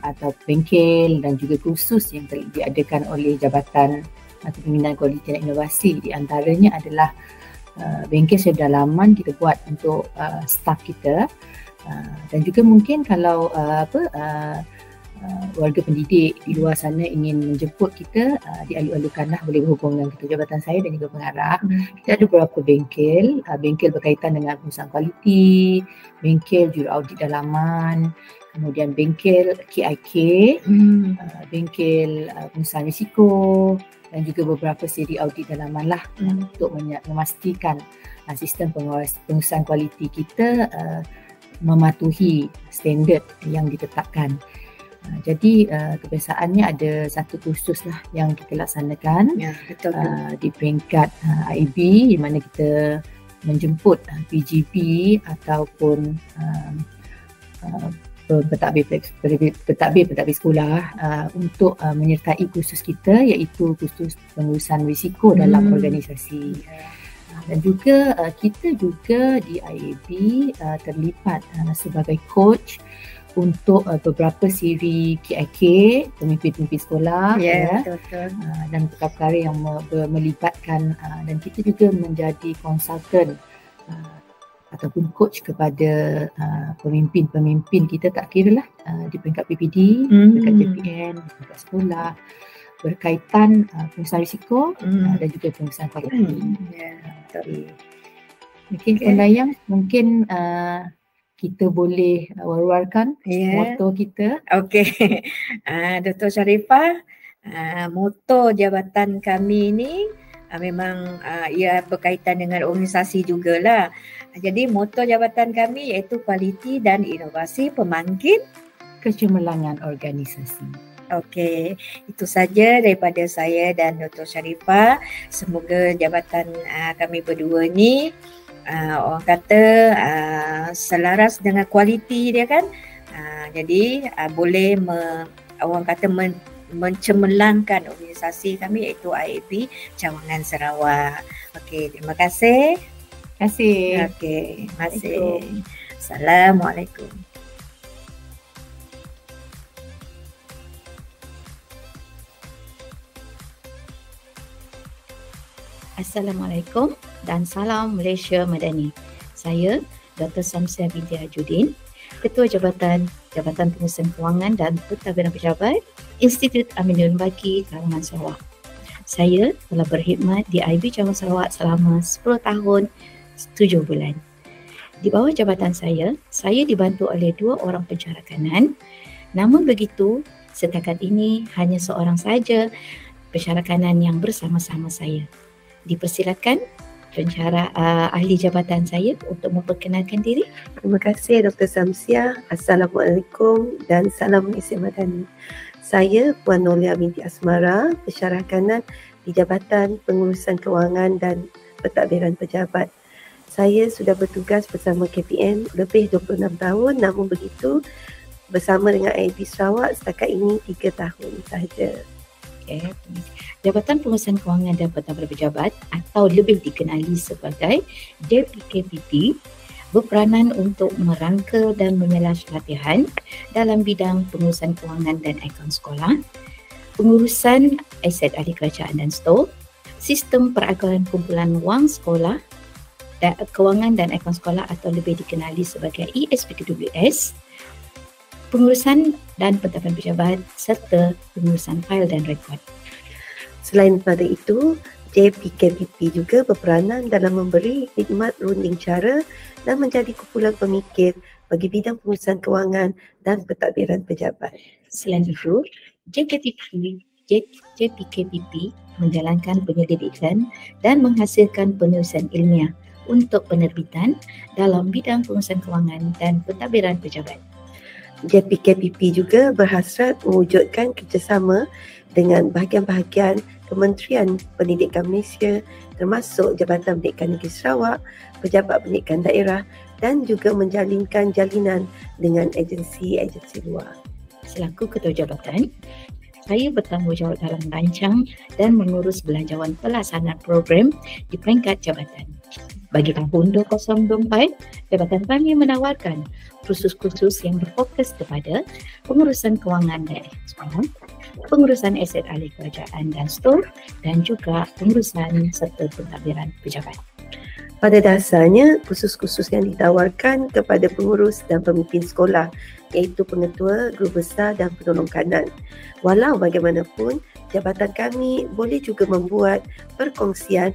atau bengkel dan juga khusus yang diadakan oleh Jabatan Kepimpinan Kualiti dan Inovasi. Di antaranya adalah bengkel sedia laman kita buat untuk staf kita, dan juga mungkin kalau warga pendidik di luar sana ingin menjemput kita, dialu-alukanlah boleh berhubung dengan ketua jabatan saya dan juga pengarah. Kita ada beberapa bengkel, bengkel berkaitan dengan pengurusan kualiti, bengkel juraaudit dalaman, kemudian bengkel KIK, bengkel pengurusan risiko, dan juga beberapa siri audit dalaman lah untuk memastikan sistem pengurusan kualiti kita mematuhi standard yang ditetapkan. Jadi kebiasaannya ada satu kursus lah yang kita laksanakan di peringkat IB, di mana kita menjemput PGP ataupun pentadbir sekolah untuk menyertai kursus kita, iaitu kursus pengurusan risiko dalam organisasi. Dan juga kita juga di IAB terlibat sebagai coach untuk beberapa siri KIK, pemimpin-pemimpin sekolah, betul. Dan perkara yang melibatkan, dan kita juga menjadi konsultan ataupun coach kepada pemimpin-pemimpin kita, tak kira lah di peringkat PPD, peringkat JPN, peringkat sekolah, berkaitan pengurusan risiko dan juga pengurusan kualiti. Mungkin Pendayang, mungkin kita boleh war-warkan moto kita. Okey. Dr. Sharifah, moto jabatan kami ni memang ia berkaitan dengan organisasi jugalah. Jadi moto jabatan kami iaitu kualiti dan inovasi pemangkin kecemerlangan organisasi. Okey, itu saja daripada saya dan Dr. Sharifah. Semoga jabatan kami berdua ni orang kata selaras dengan kualiti dia kan. Jadi boleh orang kata mencemerlangkan organisasi kami iaitu IAB Cawangan Sarawak. Okey, terima kasih. Terima kasih. Okey, terima kasih. Assalamualaikum. Assalamualaikum dan salam Malaysia Madani. Saya Dr. Samsia binti Hajuddin, Ketua Jabatan Pengurusan Kewangan dan Pentadbiran Pejabat Institut Aminuddin Baki, Cawangan Sarawak. Saya telah berkhidmat di IB Cawangan Sarawak selama 10 tahun 7 bulan. Di bawah jabatan saya dibantu oleh 2 orang pencara kanan. Namun begitu, setakat ini hanya seorang saja pencara kanan yang bersama-sama saya. Dipersilakan pencara ahli jabatan saya untuk memperkenalkan diri. Terima kasih Dr. Samsia. Assalamualaikum dan salam Malaysia Madani. Saya Puan Nolia binti Asmara, pensyarah kanan di Jabatan Pengurusan Kewangan dan Pentadbiran Pejabat. Saya sudah bertugas bersama KPM lebih 26 tahun, namun begitu bersama dengan IAB Sarawak setakat ini 3 tahun sahaja. Jabatan Pengurusan Kewangan dan Pentadbiran Pejabat atau lebih dikenali sebagai JPKPP berperanan untuk merangka dan menyelas latihan dalam bidang pengurusan kewangan dan akaun sekolah, pengurusan aset ahli kerajaan dan stor, sistem perakuan kumpulan wang sekolah, kewangan dan akaun sekolah atau lebih dikenali sebagai ESPKWS, pengurusan dan pentadbiran pejabat serta pengurusan fail dan rekod. Selain daripada itu, JPKPP juga berperanan dalam memberi khidmat runding cara dan menjadi kumpulan pemikir bagi bidang pengurusan kewangan dan pentadbiran pejabat. Selain itu, JPKPP menjalankan penyelidikan dan menghasilkan penulisan ilmiah untuk penerbitan dalam bidang pengurusan kewangan dan pentadbiran pejabat. JPKPP juga berhasrat mewujudkan kerjasama dengan bahagian-bahagian Kementerian Pendidikan Malaysia termasuk Jabatan Pendidikan Negeri Sarawak, Pejabat Pendidikan Daerah dan juga menjalinkan jalinan dengan agensi-agensi luar. Selaku Ketua Jabatan, saya bertanggungjawab dalam merancang dan mengurus belanjawan pelaksanaan program di peringkat jabatan. Bagi tahun 2024, jabatan kami menawarkan kursus-kursus yang berfokus kepada pengurusan kewangan dan sekolah, pengurusan aset ahli kerajaan dan stor dan juga pengurusan serta pentadbiran pejabat. Pada dasarnya, kursus-kursus yang ditawarkan kepada pengurus dan pemimpin sekolah iaitu pengetua, guru besar dan penolong kanan. Walau bagaimanapun, jabatan kami boleh juga membuat perkongsian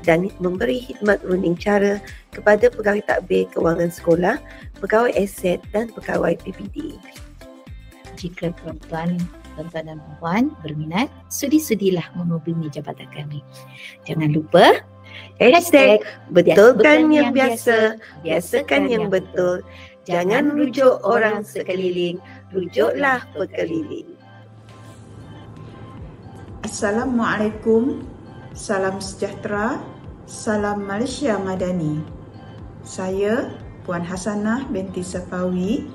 dan memberi khidmat runding cara kepada pegawai tadbir kewangan sekolah, pegawai aset dan pegawai PPD. Jika tuan-tuan dan puan berminat, sudi-sudilah menghubungi jabatan kami. Jangan lupa #betulkan yang biasa, biasakan yang betul. Jangan rujuk orang sekeliling, rujuklah pekeliling. Assalamualaikum, salam sejahtera, salam Malaysia Madani. Saya Puan Hasanah binti Safawi,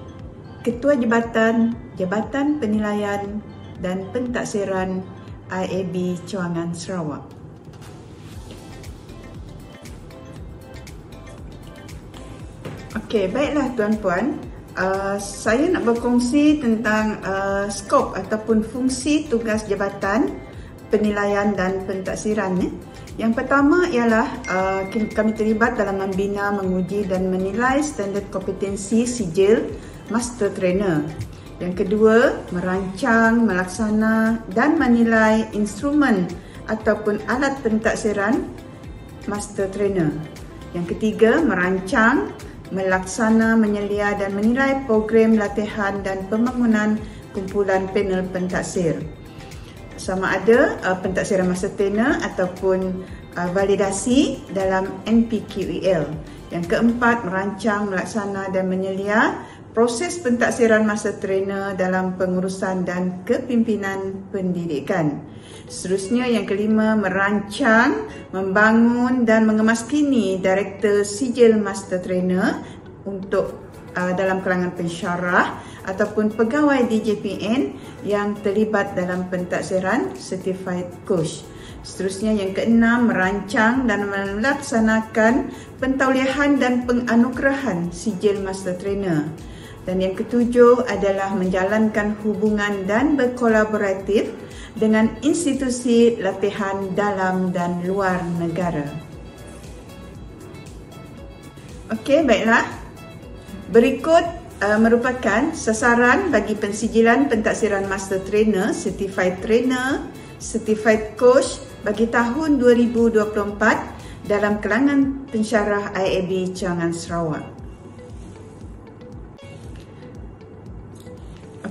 Ketua Jabatan Penilaian dan Pentaksiran IAB Cawangan Sarawak. Okey, baiklah tuan-puan. Saya nak berkongsi tentang skop ataupun fungsi tugas Jabatan Penilaian dan Pentaksiran. Yang pertama ialah kami terlibat dalam membina, menguji dan menilai standard kompetensi sijil Master Trainer. Yang kedua, merancang, melaksana dan menilai instrumen ataupun alat pentaksiran Master Trainer. Yang ketiga, merancang, melaksana, menyelia dan menilai program latihan dan pembangunan kumpulan panel pentaksir. Sama ada pentaksiran Master Trainer ataupun validasi dalam NPQEL. Yang keempat, merancang, melaksana dan menyelia proses pentaksiran Master Trainer dalam pengurusan dan kepimpinan pendidikan. Seterusnya yang kelima, merancang, membangun dan mengemaskini Direktor Sijil Master Trainer untuk dalam kalangan pensyarah ataupun pegawai di JPN yang terlibat dalam pentaksiran Certified Coach. Seterusnya yang keenam, merancang dan melaksanakan pentauliahan dan penganugerahan Sijil Master Trainer. Dan yang ketujuh adalah menjalankan hubungan dan berkolaboratif dengan institusi latihan dalam dan luar negara. Okey, baiklah. Berikut merupakan sasaran bagi pensijilan pentaksiran Master Trainer, Certified Trainer, Certified Coach bagi tahun 2024 dalam kalangan pensyarah IAB Cawangan Sarawak.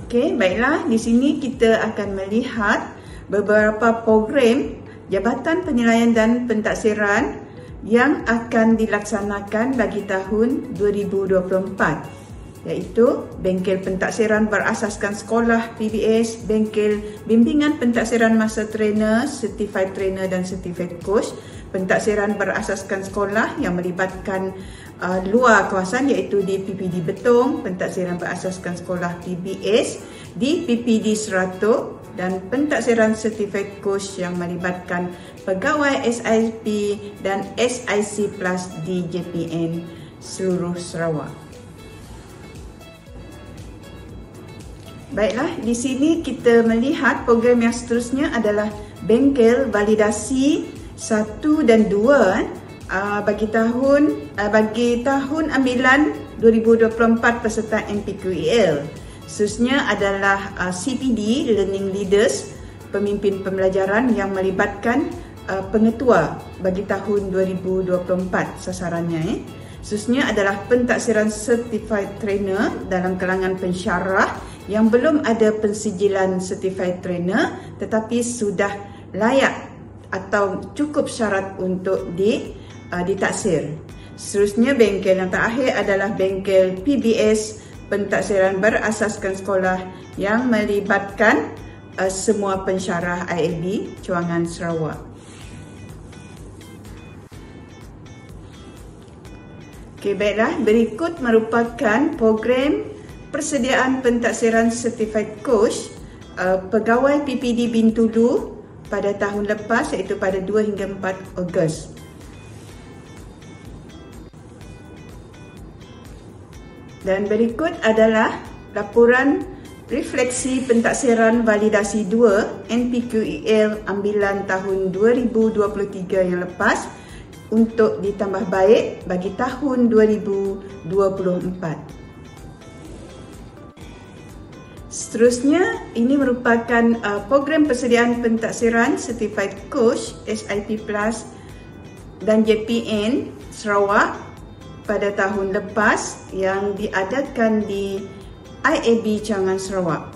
Okey, baiklah. Di sini kita akan melihat beberapa program Jabatan Penilaian dan Pentaksiran yang akan dilaksanakan bagi tahun 2024, iaitu Bengkel Pentaksiran Berasaskan Sekolah PBS, Bengkel Bimbingan Pentaksiran Master Trainer, Certified Trainer dan Certified Coach, Pentaksiran Berasaskan Sekolah yang melibatkan luar kawasan iaitu di PPD Betong, Pentaksiran Berasaskan Sekolah PBS di PPD Seratuk dan Pentaksiran Certified Coach yang melibatkan pegawai SIP dan SIC Plus di JPN seluruh Sarawak. Baiklah, di sini kita melihat program yang seterusnya adalah Bengkel Validasi 1 dan 2 bagi tahun ambilan 2024 peserta NPQEL. Seterusnya adalah CPD, Learning Leaders, pemimpin pembelajaran yang melibatkan pengetua bagi tahun 2024 sasarannya. Seterusnya adalah pentaksiran Certified Trainer dalam kalangan pensyarah yang belum ada pensijilan Certified Trainer tetapi sudah layak atau cukup syarat untuk ditaksir. Seterusnya bengkel yang terakhir adalah bengkel PBS, Pentaksiran Berasaskan Sekolah yang melibatkan semua pensyarah IAB Cawangan Sarawak. Okey, baiklah. Berikut merupakan program persediaan pentaksiran Certified Coach pegawai PPD Bintulu pada tahun lepas, iaitu pada 2 hingga 4 Ogos. Dan berikut adalah laporan refleksi pentaksiran validasi 2 NPQEL ambilan tahun 2023 yang lepas untuk ditambah baik bagi tahun 2024. Seterusnya, ini merupakan program persediaan pentaksiran Certified Coach SIP Plus dan JPN Sarawak pada tahun lepas yang diadakan di IAB Cawangan Sarawak.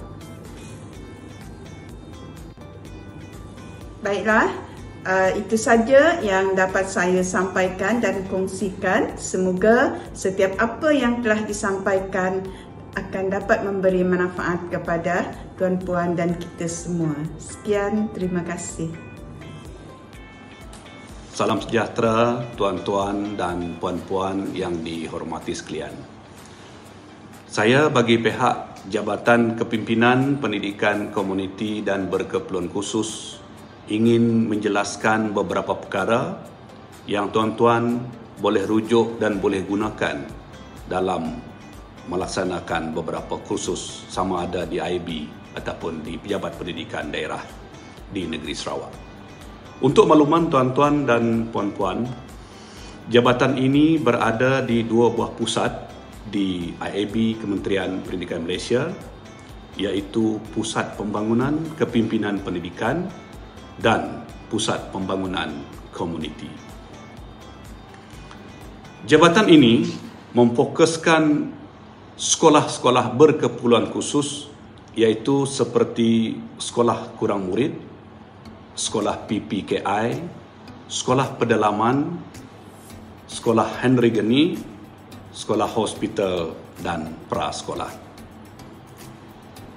Baiklah, Itu saja yang dapat saya sampaikan dan kongsikan. Semoga setiap apa yang telah disampaikan akan dapat memberi manfaat kepada tuan-puan dan kita semua. Sekian, terima kasih. Salam sejahtera tuan-tuan dan puan-puan yang dihormati sekalian. Saya bagi pihak Jabatan Kepimpinan Pendidikan Komuniti dan Berkeperluan Khusus ingin menjelaskan beberapa perkara yang tuan-tuan boleh rujuk dan boleh gunakan dalam melaksanakan beberapa kursus sama ada di IAB ataupun di Pejabat Pendidikan Daerah di negeri Sarawak. Untuk makluman tuan-tuan dan puan-puan, jabatan ini berada di dua buah pusat di IAB Kementerian Pendidikan Malaysia, iaitu Pusat Pembangunan Kepimpinan Pendidikan dan Pusat Pembangunan Komuniti. Jabatan ini memfokuskan sekolah-sekolah berkeperluan khusus, iaitu seperti sekolah kurang murid, sekolah PPKI, sekolah pedalaman, sekolah Henry Geni, sekolah hospital dan prasekolah.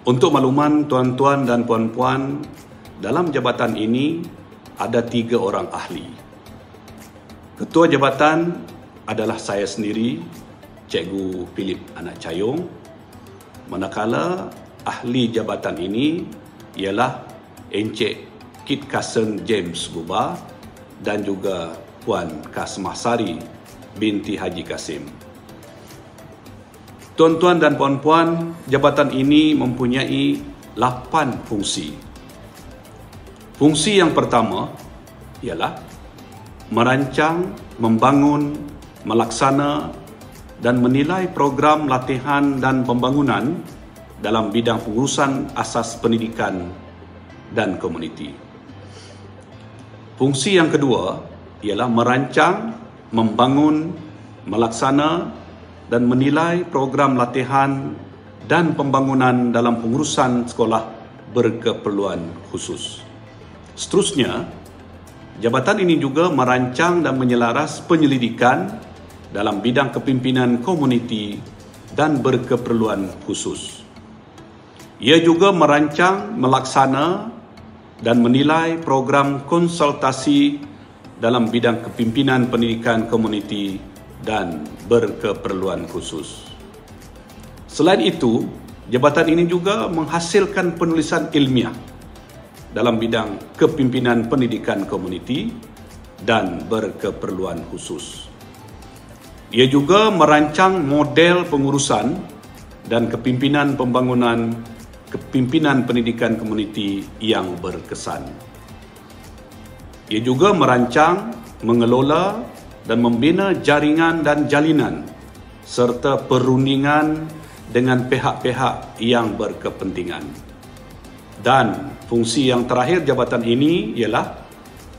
Untuk makluman tuan-tuan dan puan-puan, dalam jabatan ini ada 3 orang ahli. Ketua jabatan adalah saya sendiri, Cikgu Philip Anak Chayong, manakala ahli jabatan ini ialah Encik Kit Kasen James Guba dan juga Puan Kasmah Sari binti Haji Kasim. Tuan-tuan dan puan-puan, jabatan ini mempunyai 8 fungsi. Fungsi yang pertama ialah merancang, membangun, melaksana dan menilai program latihan dan pembangunan dalam bidang pengurusan asas pendidikan dan komuniti. Fungsi yang kedua ialah merancang, membangun, melaksana dan menilai program latihan dan pembangunan dalam pengurusan sekolah berkeperluan khusus. Seterusnya, jabatan ini juga merancang dan menyelaras penyelidikan dalam bidang kepimpinan komuniti dan berkeperluan khusus. Ia juga merancang, melaksana dan menilai program konsultasi dalam bidang kepimpinan pendidikan komuniti dan berkeperluan khusus. Selain itu, jabatan ini juga menghasilkan penulisan ilmiah dalam bidang kepimpinan pendidikan komuniti dan berkeperluan khusus. Ia juga merancang model pengurusan dan kepimpinan pembangunan kepimpinan pendidikan komuniti yang berkesan. Ia juga merancang, mengelola dan membina jaringan dan jalinan serta perundingan dengan pihak-pihak yang berkepentingan. Dan fungsi yang terakhir jabatan ini ialah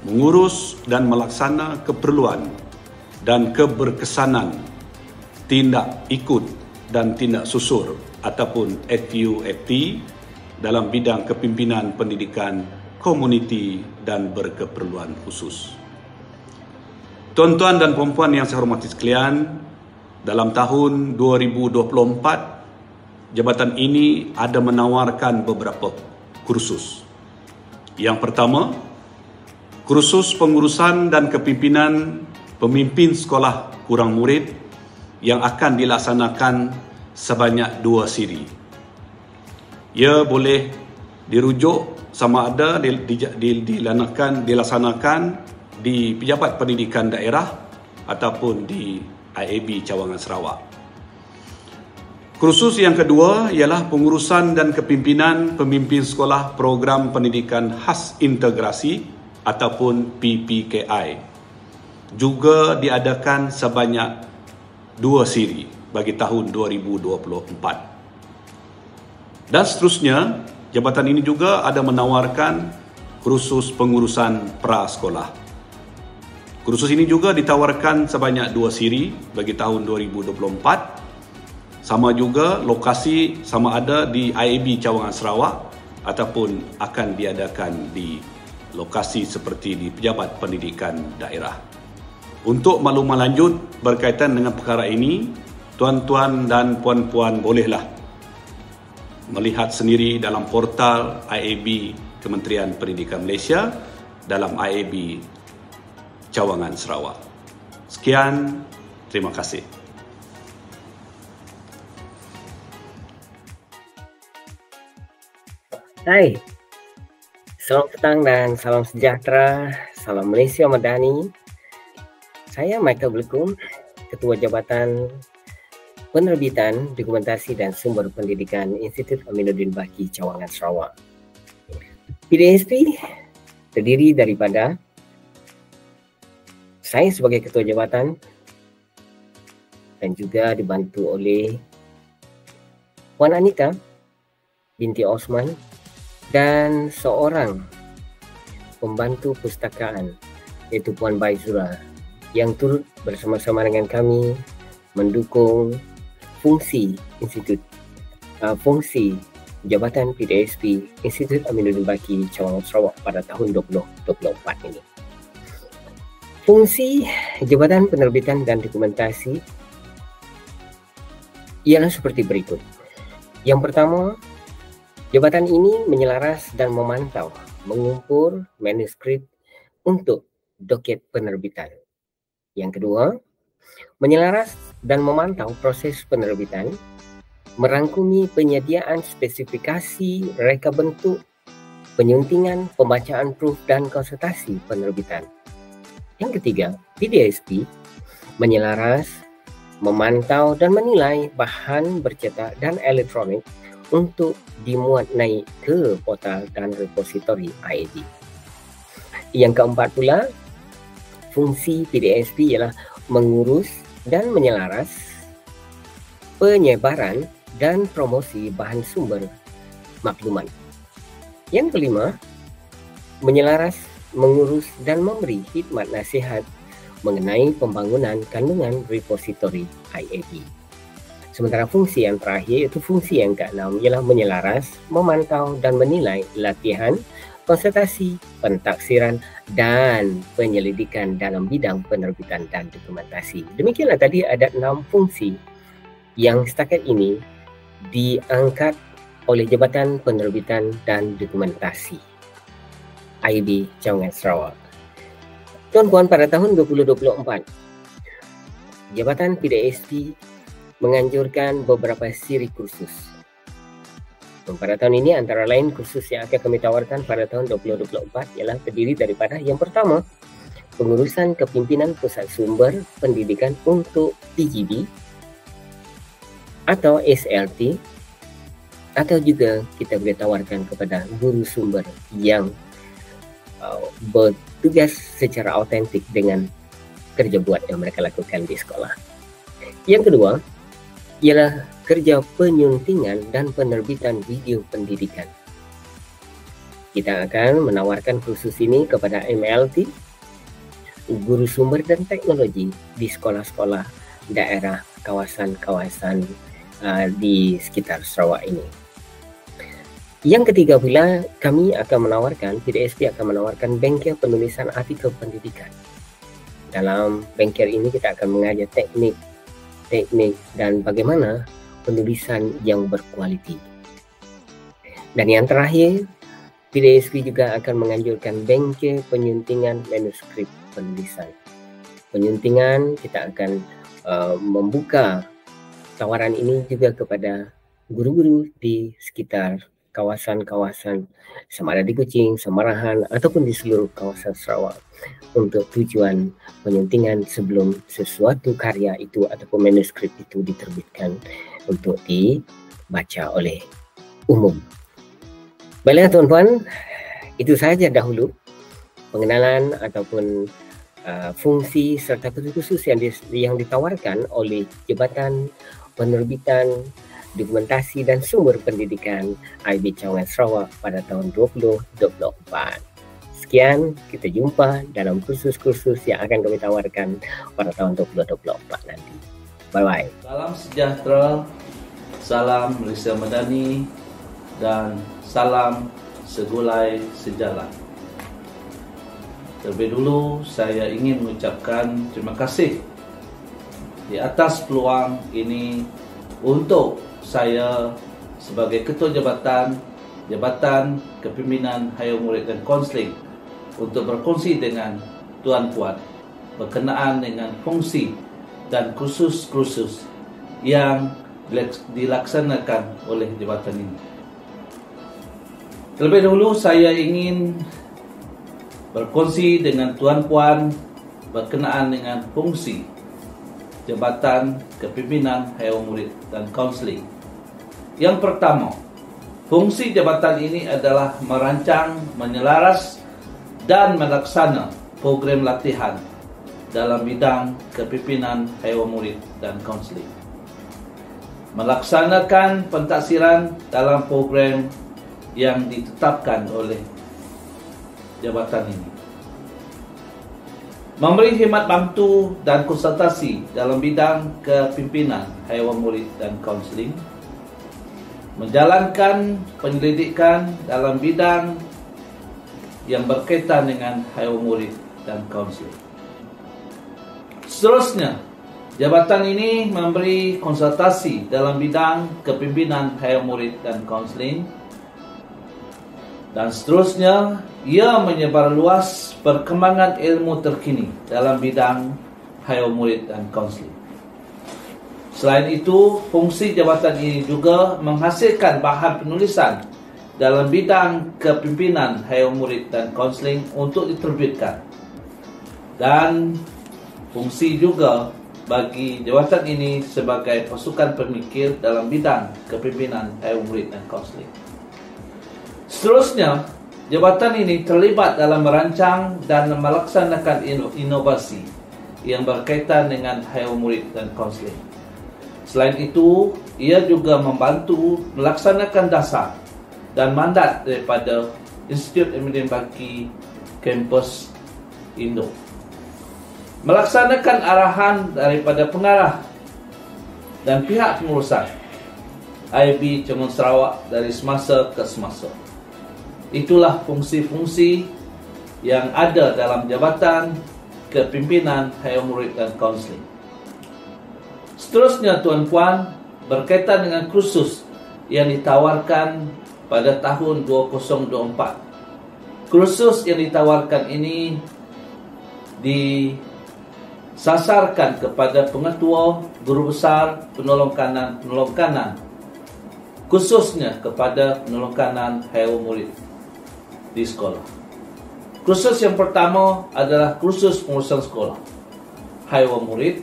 mengurus dan melaksana keperluan dan keberkesanan tindak ikut dan tindak susur ataupun FUFT dalam bidang kepimpinan pendidikan komuniti dan berkeperluan khusus. Tuan-tuan dan puan-puan yang saya hormati sekalian, dalam tahun 2024 jabatan ini ada menawarkan beberapa kursus. Yang pertama, kursus pengurusan dan kepimpinan pemimpin sekolah kurang murid yang akan dilaksanakan sebanyak 2 siri. Ia boleh dirujuk sama ada dilaksanakan di Pejabat Pendidikan Daerah ataupun di IAB Cawangan Sarawak. Kursus yang kedua ialah pengurusan dan kepimpinan pemimpin sekolah program pendidikan khas integrasi ataupun PPKI. Juga diadakan sebanyak 2 siri bagi tahun 2024. Dan seterusnya, jabatan ini juga ada menawarkan kursus pengurusan prasekolah. Kursus ini juga ditawarkan sebanyak 2 siri bagi tahun 2024. Sama juga lokasi sama ada di IAB Cawangan Sarawak ataupun akan diadakan di lokasi seperti di Pejabat Pendidikan Daerah. Untuk makluman lanjut berkaitan dengan perkara ini, tuan-tuan dan puan-puan bolehlah melihat sendiri dalam portal IAB Kementerian Pendidikan Malaysia dalam IAB Cawangan Sarawak. Sekian, terima kasih. Hai, selamat petang dan salam sejahtera, salam Malaysia Madani. Saya Michael Blekum, Ketua Jabatan Penerbitan, Dokumentasi dan Sumber Pendidikan Institut Aminuddin Baki Cawangan Sarawak. PDSP terdiri daripada saya sebagai Ketua Jabatan dan juga dibantu oleh Puan Anita binti Osman dan seorang pembantu pustakaan iaitu Puan Baizura yang turut bersama-sama dengan kami mendukung fungsi Jabatan PDSP Institut Aminuddin Baki Cawangan Sarawak pada tahun 2024 ini. Fungsi Jabatan Penerbitan dan Dokumentasi ialah seperti berikut. Yang pertama, jabatan ini menyelaras dan memantau, mengumpul manuskrip untuk doket penerbitan. Yang kedua, menyelaras dan memantau proses penerbitan, merangkumi penyediaan spesifikasi, reka bentuk, penyuntingan, pembacaan proof dan konsultasi penerbitan. Yang ketiga, PDSP menyelaras, memantau dan menilai bahan bercetak dan elektronik untuk dimuat naik ke portal dan repositori IAB. Yang keempat pula, fungsi PDSP ialah mengurus dan menyelaras penyebaran dan promosi bahan sumber maklumat. Yang kelima, menyelaras, mengurus dan memberi khidmat nasihat mengenai pembangunan kandungan repositori IAB. Sementara fungsi yang terakhir iaitu fungsi yang keenam ialah menyelaras, memantau dan menilai latihan, konsultasi, pentaksiran dan penyelidikan dalam bidang penerbitan dan dokumentasi. Demikianlah tadi ada 6 fungsi yang setakat ini diangkat oleh Jabatan Penerbitan dan Dokumentasi IAB Cawangan Sarawak. Tuan-puan, pada tahun 2024, Jabatan PDSP menganjurkan beberapa siri kursus. Pada tahun ini antara lain kursus yang akan kami tawarkan pada tahun 2024 ialah terdiri daripada yang pertama, pengurusan kepimpinan pusat sumber pendidikan untuk PGB atau SLT, atau juga kita boleh tawarkan kepada guru sumber yang bertugas secara autentik dengan kerja buat yang mereka lakukan di sekolah. Yang kedua ialah kerja penyuntingan dan penerbitan video pendidikan. Kita akan menawarkan kursus ini kepada MLT, guru sumber dan teknologi di sekolah-sekolah daerah kawasan-kawasan di sekitar Sarawak ini. Yang ketiga pula, kami akan menawarkan, PDSP akan menawarkan bengkel penulisan artikel pendidikan. Dalam bengkel ini kita akan mengajar teknik dan bagaimana penulisan yang berkualiti. Dan yang terakhir, PDSP juga akan menganjurkan bengkel penyuntingan manuskrip penulisan. Penyuntingan kita akan membuka tawaran ini juga kepada guru-guru di sekitar kawasan-kawasan sama ada di Kuching, Semarahan ataupun di seluruh kawasan Sarawak untuk tujuan penyuntingan sebelum sesuatu karya itu ataupun manuskrip itu diterbitkan untuk dibaca oleh umum. Baiklah tuan-puan, itu sahaja dahulu pengenalan ataupun fungsi serta khusus yang ditawarkan oleh Jabatan Penerbitan, Dokumentasi dan Sumber Pendidikan IAB Cawangan Sarawak pada tahun 2024. Sekian, kita jumpa dalam kursus-kursus yang akan kami tawarkan pada tahun 2024 nanti. Bye-bye. Salam sejahtera, salam Malaysia Madani dan salam segulai sejalan. Terlebih dulu saya ingin mengucapkan terima kasih di atas peluang ini untuk saya sebagai Ketua Jabatan Kepimpinan Hayao Murid dan Kaunseling untuk berkongsi dengan tuan-puan berkenaan dengan fungsi dan kursus-kursus yang dilaksanakan oleh jabatan ini. Terlebih dahulu saya ingin berkongsi dengan tuan-puan berkenaan dengan fungsi Jabatan Kepimpinan Hayao Murid dan Kaunseling. Yang pertama, fungsi jabatan ini adalah merancang, menyelaras dan melaksana program latihan dalam bidang kepimpinan Hayao Murid dan Kaunseling. Melaksanakan pentaksiran dalam program yang ditetapkan oleh jabatan ini. Memberi khidmat bantu dan konsultasi dalam bidang kepimpinan Hayao Murid dan Kaunseling. Menjalankan penyelidikan dalam bidang yang berkaitan dengan Hayao Murid dan Kaunseling. Seterusnya, jabatan ini memberi konsultasi dalam bidang kepimpinan Hayao Murid dan Kaunseling. Dan seterusnya, ia menyebarluas perkembangan ilmu terkini dalam bidang Hayao Murid dan Kaunseling. Selain itu, fungsi jabatan ini juga menghasilkan bahan penulisan dalam bidang kepimpinan Hayao Murid dan Kaunseling untuk diterbitkan. Dan fungsi juga bagi jabatan ini sebagai pasukan pemikir dalam bidang kepimpinan Hayao Murid dan Kaunseling. Seterusnya, jabatan ini terlibat dalam merancang dan melaksanakan inovasi yang berkaitan dengan Hayao Murid dan Kaunseling. Selain itu, ia juga membantu melaksanakan dasar dan mandat daripada Institut Amiruddin Baki Kampus Indo. Melaksanakan arahan daripada pengarah dan pihak pengurusan IB Cawangan Sarawak dari semasa ke semasa. Itulah fungsi-fungsi yang ada dalam Jabatan Kepimpinan Hayao Murid dan Kaunseling. Seterusnya, tuan-puan, berkaitan dengan kursus yang ditawarkan pada tahun 2024. Kursus yang ditawarkan ini disasarkan kepada pengetua, guru besar, penolong kanan, khususnya kepada penolong kanan Hayao Murid di sekolah. Kursus yang pertama adalah kursus pengurusan sekolah Hayao Murid,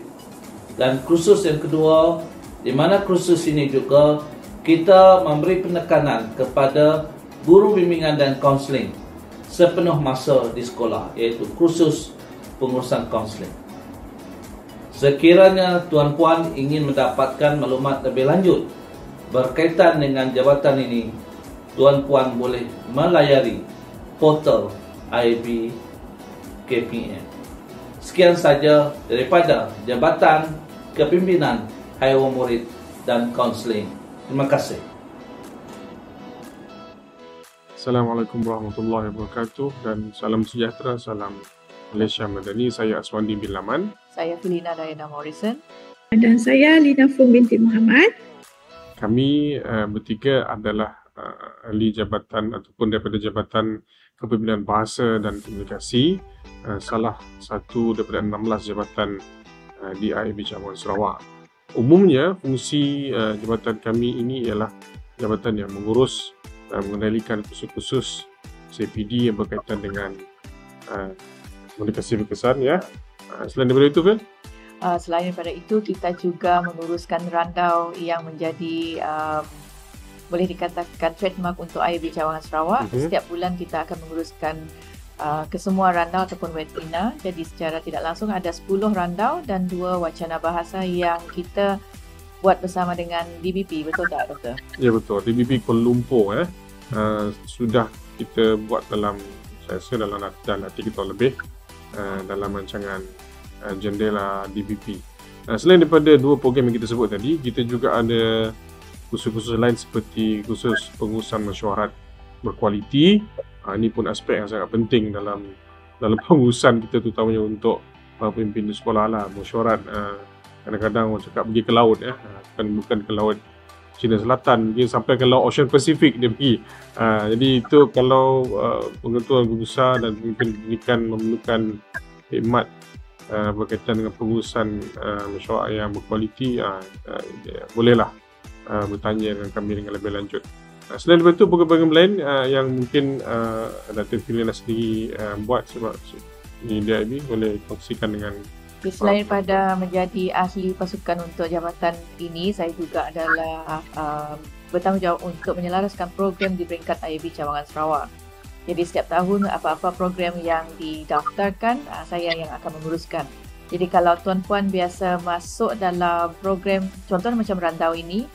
dan kursus yang kedua, di mana kursus ini juga kita memberi penekanan kepada guru bimbingan dan kaunseling sepenuh masa di sekolah, iaitu kursus pengurusan kaunseling. Sekiranya tuan-puan ingin mendapatkan maklumat lebih lanjut berkaitan dengan jabatan ini, tuan-puan boleh melayari portal IB KPM. Sekian saja daripada Jabatan Kepimpinan Hayao Murid dan Kaunseling. Terima kasih. Assalamualaikum warahmatullahi wabarakatuh dan salam sejahtera, salam Malaysia Madani. Saya Aswandi bin Laman. Saya Felina Diana Morrison. Dan saya Lina Fung binti Muhammad. Kami bertiga adalah ahli jabatan ataupun daripada Jabatan Kepimpinan Bahasa dan Komunikasi, salah satu daripada 16 jabatan di IAB Cawangan Sarawak. Umumnya fungsi jabatan kami ini ialah jabatan yang mengurus dan mengendalikan kursus-kursus CPD yang berkaitan dengan komunikasi berkesan, ya. Selain daripada itu, Phil? Selain daripada itu, kita juga menguruskan randau yang menjadi boleh dikatakan trademark untuk IAB Cawangan Sarawak. Setiap bulan kita akan menguruskan kesemua randau ataupun webinar. Jadi secara tidak langsung ada 10 randau dan 2 wacana bahasa yang kita buat bersama dengan DBP. Betul tak, Doktor? Ya, betul. DBP Kuala Lumpur sudah kita buat dalam, saya rasa dalam nanti kita lebih dalam rancangan jendela DBP. Selain daripada 2 program yang kita sebut tadi, kita juga ada kursus-kursus lain seperti kursus pengurusan mesyuarat berkualiti. Ini pun aspek yang sangat penting dalam dalam pengurusan kita, terutamanya untuk pemimpin di sekolah lah, mesyuarat. Kadang-kadang orang cakap pergi ke laut bukan ke laut China Selatan, mungkin sampai ke laut Ocean Pacific dia pergi. Jadi itu kalau pengetuan guru besar dan pemimpin pendidikan memerlukan khidmat berkaitan dengan pengurusan mesyuarat yang berkualiti, bolehlah bertanya dengan kami dengan lebih lanjut. Selain daripada itu, program-program lain yang mungkin Datin Filina sendiri buat sebab di DIB boleh kongsikan dengan. Selain pada menjadi ahli pasukan untuk jabatan ini, saya juga adalah bertanggungjawab untuk menyelaraskan program di peringkat IAB Cawangan Sarawak. Jadi setiap tahun apa-apa program yang didaftarkan, saya yang akan menguruskan. Jadi kalau tuan-puan biasa masuk dalam program, contohnya macam randau ini,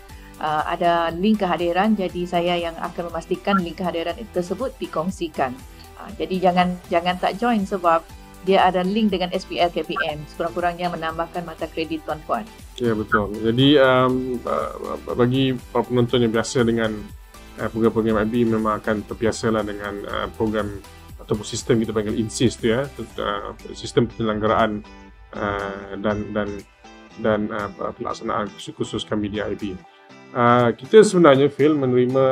ada link kehadiran, jadi saya yang akan memastikan link kehadiran tersebut dikongsikan. Jadi jangan tak join sebab dia ada link dengan SPL KPM, sekurang-kurangnya menambahkan mata kredit tuan-puan. Ya, betul. Jadi bagi para penonton yang biasa dengan program-program IB, memang akan terbiasalah dengan program ataupun sistem kita panggil INSIS tu ya, sistem penyelenggaraan dan pelaksanaan khusus kami di IB. Kita sebenarnya Phil menerima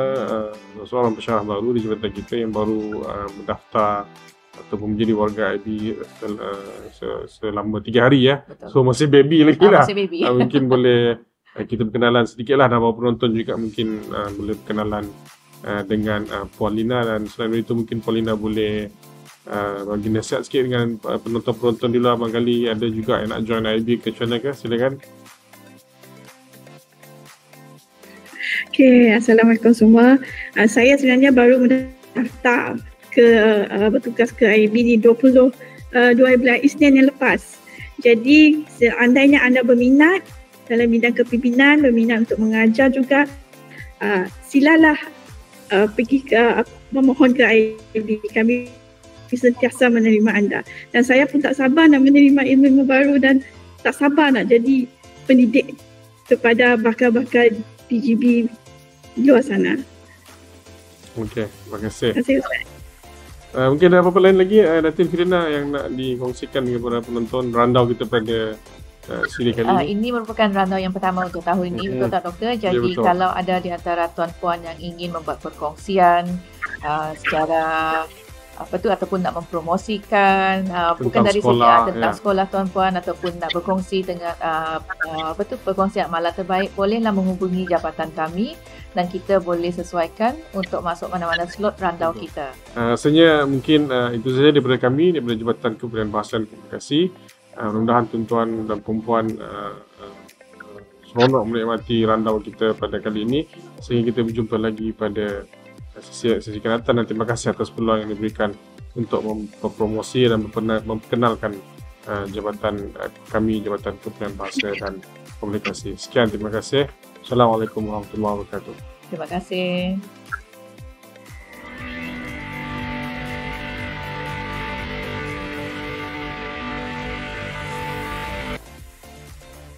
seorang pensyarah baru di jabatan kita yang baru mendaftar ataupun menjadi warga IB selama 3 hari ya. Betul. So masih baby lagi lah. Masih baby. Mungkin boleh kita berkenalan sedikit lah, dan para penonton juga mungkin boleh berkenalan dengan Puan Lina, dan selain itu mungkin Puan Lina boleh bagi nasihat sikit dengan penonton-penonton di luar. Barangkali ada juga yang nak join IB ke channel ke, silakan. Okay, Assalamualaikum semua. Saya sebenarnya baru mendaftar bertugas ke IAB di 12 Isnin yang lepas. Jadi seandainya anda berminat dalam bidang kepimpinan, berminat untuk mengajar juga, silalah pergi memohon ke IAB. Kami sentiasa menerima anda. Dan saya pun tak sabar nak menerima ilmu baru dan tak sabar nak jadi pendidik kepada bakal-bakal PGB luar sana. Okey, terima kasih. Terima kasih, Ustaz. Mungkin ada apa-apa lain lagi Datin Filina yang nak dikongsikan kepada penonton randau kita pada siri kali ini? Ini merupakan randau yang pertama untuk tahun ini, betul tak Doktor? Jadi ya, kalau ada di antara tuan-puan yang ingin membuat perkongsian secara ataupun nak mempromosikan bukan dari sekolah, tentang sekolah tuan-puan, ataupun nak berkongsi dengan perkongsian amalan terbaik, bolehlah menghubungi jabatan kami dan kita boleh sesuaikan untuk masuk mana-mana slot randau kita. Rasanya mungkin itu saja daripada kami, daripada Jabatan Kebudayaan Bahasa dan Komunikasi. Mudah-mudahan tuan-tuan dan perempuan seronok menikmati randau kita pada kali ini, sehingga kita berjumpa lagi pada sesi akan datang, dan terima kasih atas peluang yang diberikan untuk mempromosi dan memperkenalkan jabatan kami, Jabatan Kebudayaan Bahasa dan Komunikasi. Sekian, terima kasih. Assalamualaikum warahmatullahi wabarakatuh. Terima kasih.